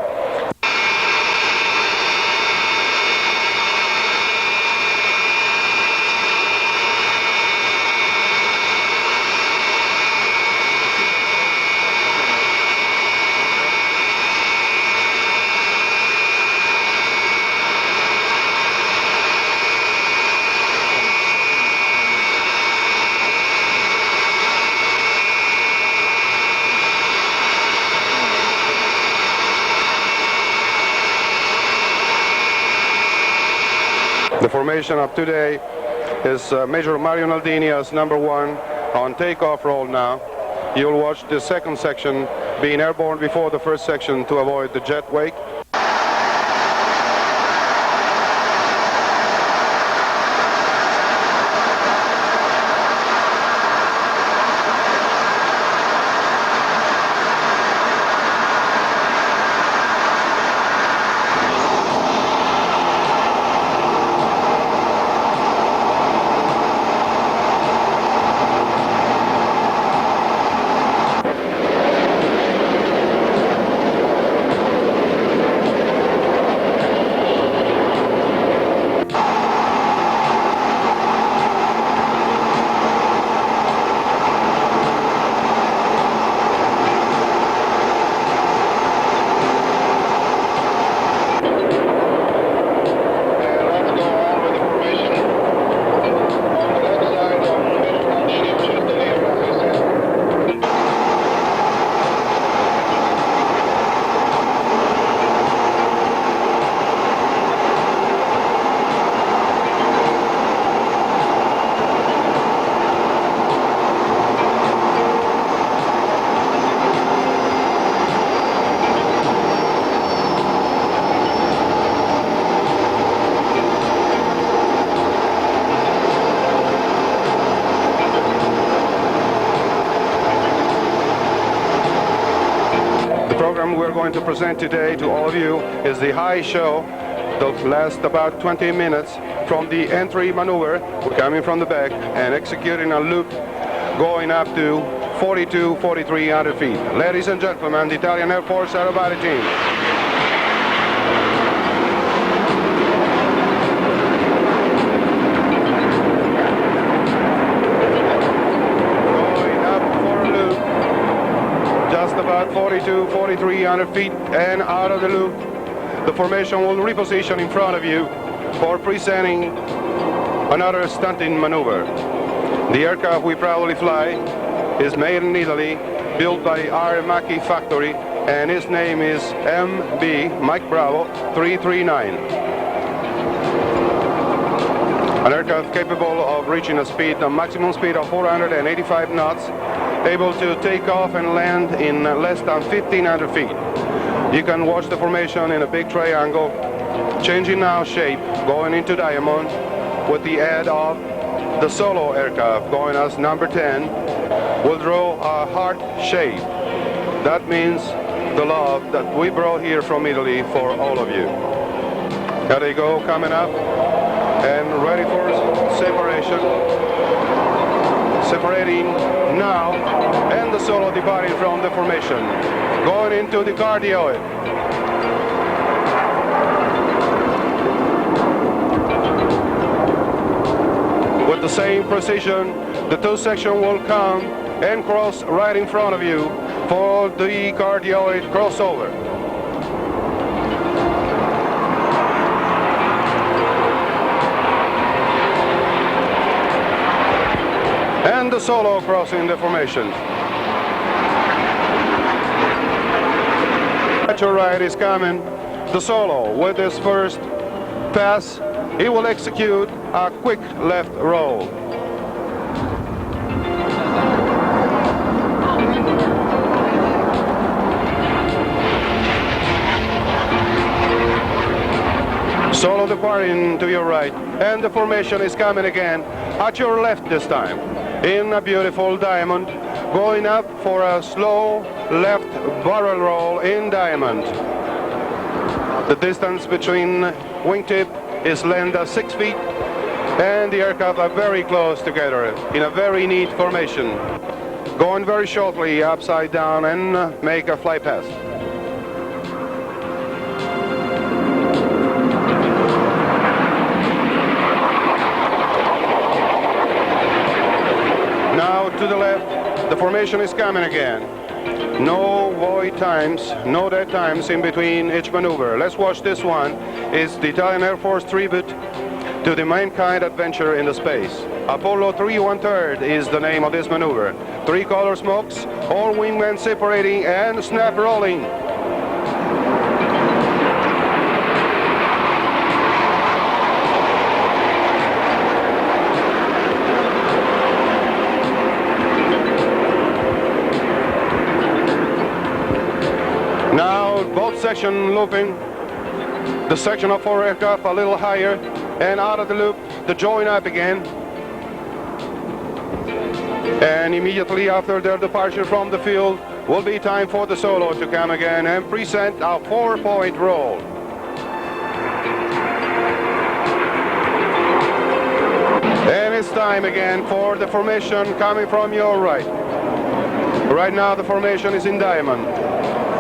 The formation of today is Major Mario Naldini as number 1 on takeoff roll now. You'll watch the second section being airborne before the first section to avoid the jet wake. We're going to present today to all of you is the high show that lasts about 20 minutes from the entry maneuver. We're coming from the back and executing a loop going up to 4,300 feet. Ladies and gentlemen, the Italian Air Force aerobatic team. About 4,300 feet and out of the loop. The formation will reposition in front of you for presenting another stunting maneuver. The aircraft we proudly fly is made in Italy, built by our Macchi factory, and his name is MB Mike Bravo 339. An aircraft capable of reaching a maximum speed of 485 knots, able to take off and land in less than 1,500 feet. You can watch the formation in a big triangle, changing now shape, going into diamond, with the add of the solo aircraft going as number 10, will draw a heart shape. That means the love that we brought here from Italy for all of you. There they go, coming up and ready for separation. Separating now, and the solo departing from the formation, going into the cardioid. With the same precision, the two section will come and cross right in front of you for the cardioid crossover. And the solo crossing the formation. Natural ride is coming. The solo with his first pass, he will execute a quick left roll. Solo departing to your right, and the formation is coming again at your left this time. In a beautiful diamond, going up for a slow left barrel roll in diamond. The distance between wingtip is land 6 feet, and the aircraft are very close together in a very neat formation. Going very shortly upside down and make a fly pass. Now to the left, the formation is coming again. No void times, no dead times in between each maneuver. Let's watch this one. It's the Italian Air Force tribute to the mankind adventure in the space. Apollo 3 1/3 is the name of this maneuver. 3 color smokes, all wingmen separating and snap rolling. both sections looping. The section of 4 aircraft a little higher, and out of the loop to join up again. And immediately after their departure from the field will be time for the solo to come again and present a 4-point roll. And it's time again for the formation coming from your right. Right now the formation is in diamond.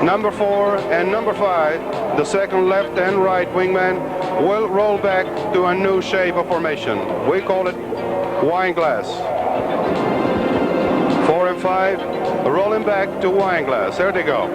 Number 4 and number 5, the second left and right wingman, will roll back to a new shape of formation. We call it wine glass. 4 and 5 rolling back to wine glass. There they go.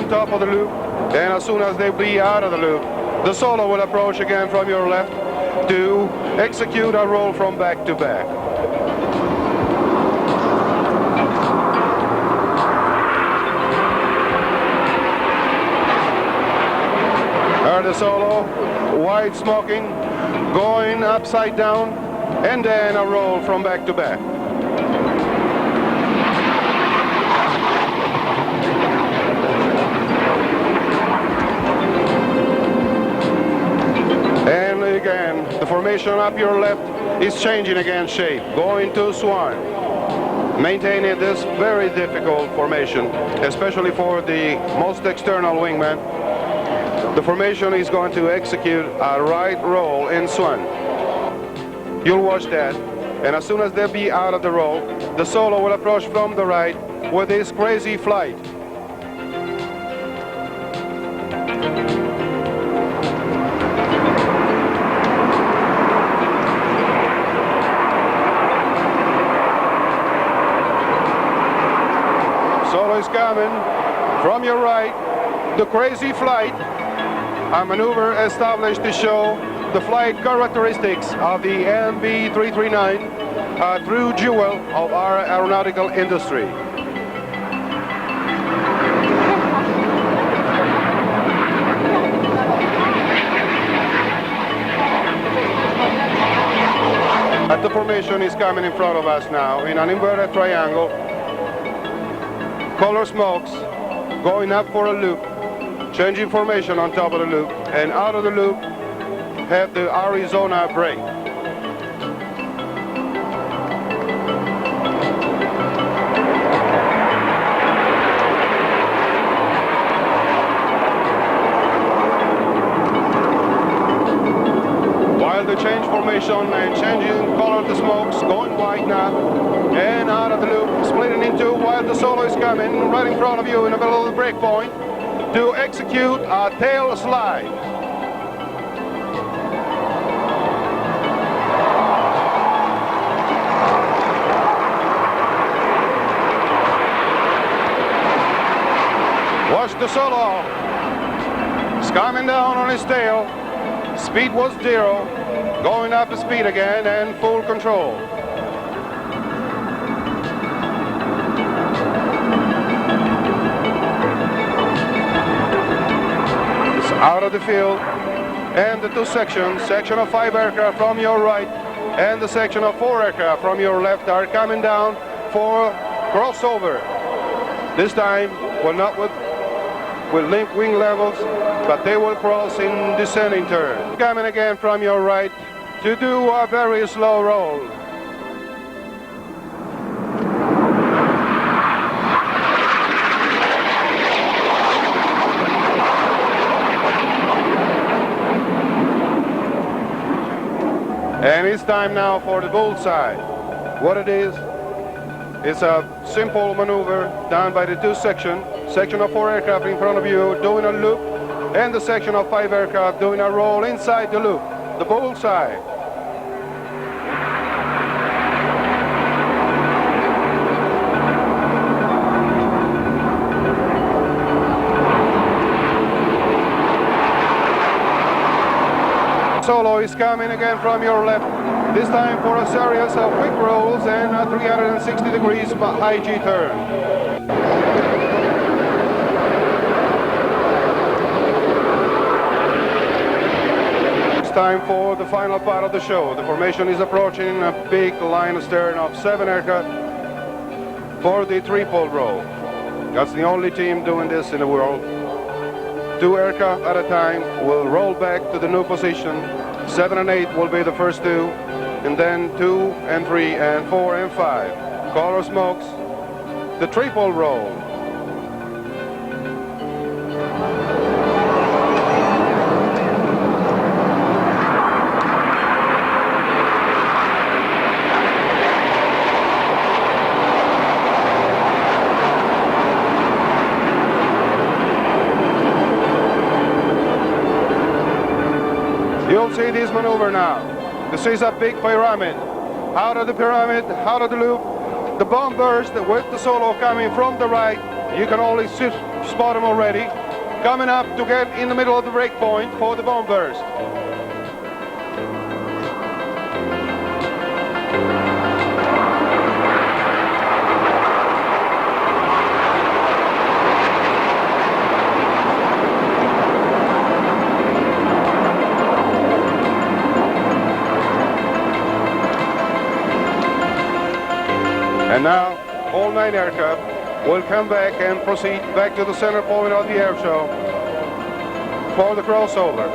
Top of the loop, and as soon as they be out of the loop, the solo will approach again from your left to execute a roll from back to back. There the solo, wide smoking, going upside down, and then a roll from back to back. And again, the formation up your left is changing again shape, going to swan. Maintaining this very difficult formation, especially for the most external wingman. The formation is going to execute a right roll in swan. You'll watch that, and as soon as they be out of the roll, the solo will approach from the right with this crazy flight. Solo is coming from your right, the crazy flight, a maneuver established to show the flight characteristics of the MB339, a true jewel of our aeronautical industry. But the formation is coming in front of us now in an inverted triangle. Color smokes, going up for a loop, changing formation on top of the loop, and out of the loop have the Arizona break. While they change formation and changing color of the smokes, going white now, and out of the loop, splitting in two while the solo is coming right in front of you in the middle of the break point to execute a tail slide. Watch the solo. It's coming down on his tail. Speed was 0, going up to speed again and full control. Out of the field, and the two sections, section of 5 aircraft from your right and the section of 4 aircraft from your left are coming down for crossover. This time, well, not with limp wing levels, but they will cross in descending turn. Coming again from your right to do a very slow roll. And it's time now for the bullseye. What it is, it's a simple maneuver done by the two sections. Section of 4 aircraft in front of you doing a loop, and the section of 5 aircraft doing a roll inside the loop, the bullseye. Solo is coming again from your left, this time for a series of quick rolls and a 360 degrees high G turn. time for the final part of the show. The formation is approaching a big line astern of 7 aircraft for the triple roll. That's the only team doing this in the world. 2 aircraft at a time will roll back to the new position. 7 and 8 will be the first 2, and then 2 and 3 and 4 and 5. Color smokes, the triple roll. You'll see this maneuver now. This is a big pyramid. Out of the pyramid, out of the loop, the bomb burst with the solo coming from the right. You can only spot him already. Coming up to get in the middle of the break point for the bomb burst. And now, all 9 aircraft will come back and proceed back to the center point of the air show for the crossover.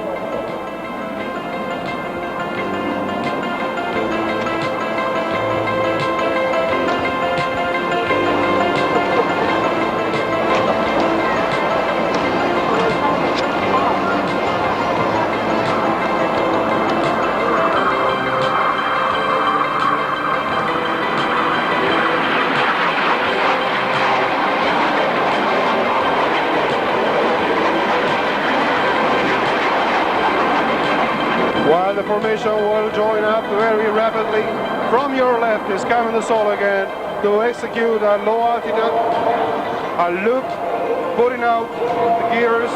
While the formation will join up very rapidly, from your left is coming the solo again to execute a low altitude, a loop, putting out the gears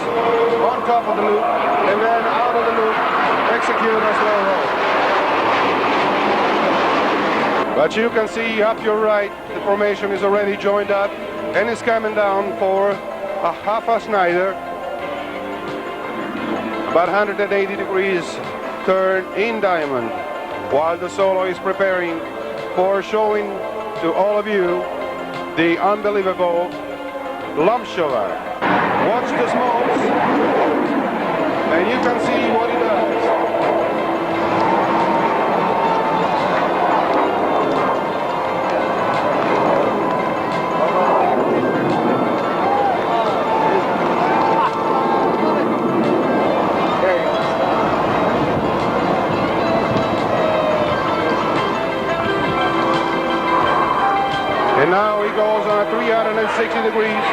on top of the loop, and then out of the loop, execute a slow roll. But you can see up your right, the formation is already joined up and is coming down for a half a Schneider, about 180 degrees turn in diamond, while the solo is preparing for showing to all of you the unbelievable Lomshova. Watch the smokes, and you can see what it does. And now he goes on a 360 degrees.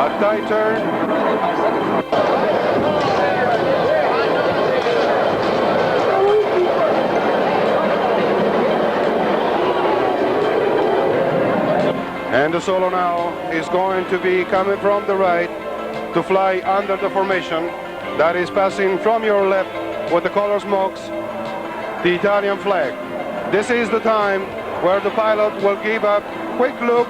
A tight turn. And the solo now is going to be coming from the right to fly under the formation that is passing from your left with the color smokes, the Italian flag. This is the time where the pilot will give a quick look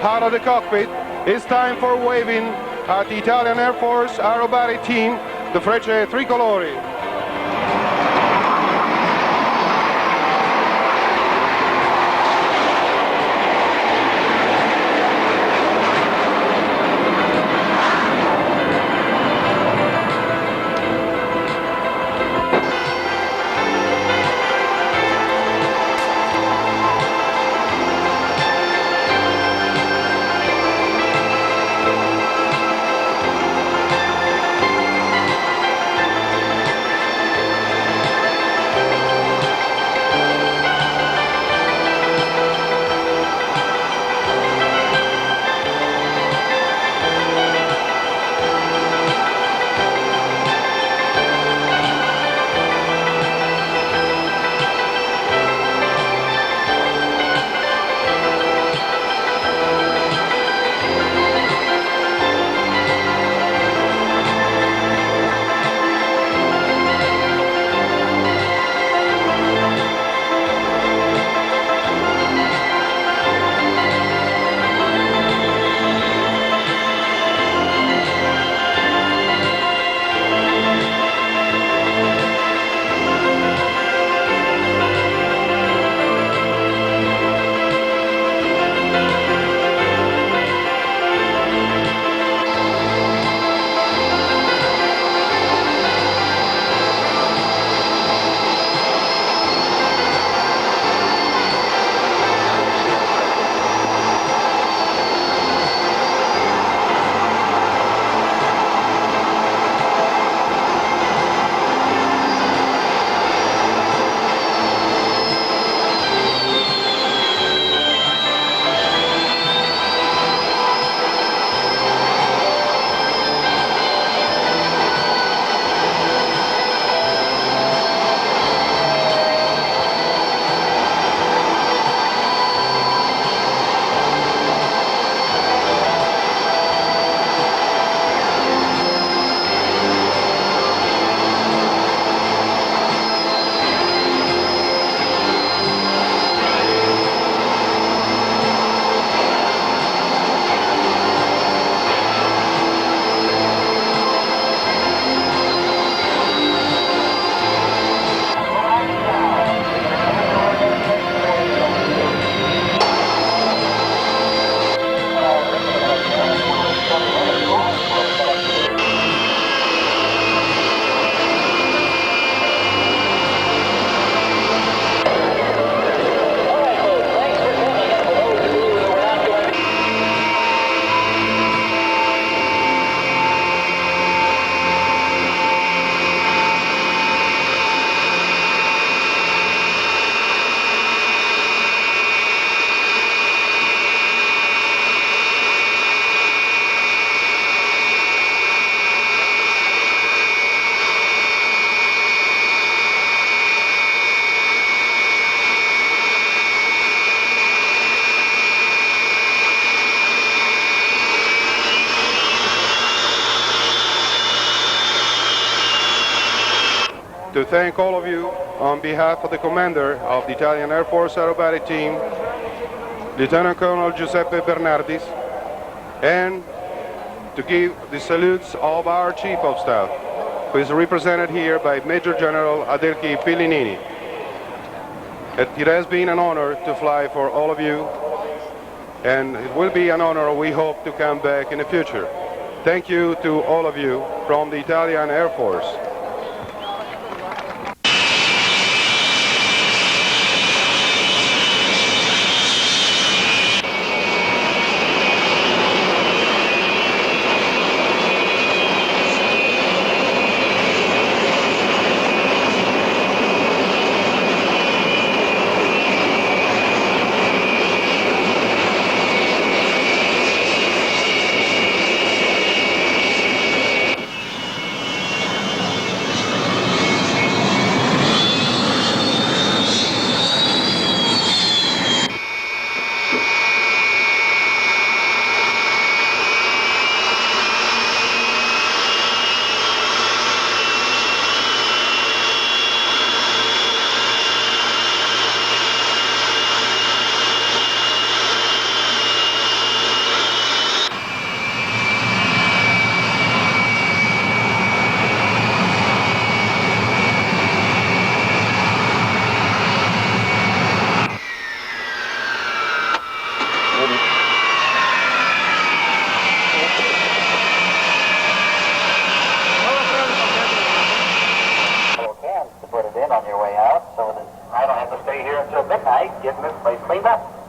out of the cockpit. It's time for waving at the Italian Air Force aerobatic team, the Frecce Tricolori. to thank all of you on behalf of the commander of the Italian Air Force aerobatic team, Lieutenant Colonel Giuseppe Bernardis, and to give the salutes of our Chief of Staff, who is represented here by Major General Adelchi Pillinini. It has been an honor to fly for all of you, and it will be an honor we hope to come back in the future. Thank you to all of you from the Italian Air Force. On your way out, so that I don't have to stay here until midnight getting this place cleaned up.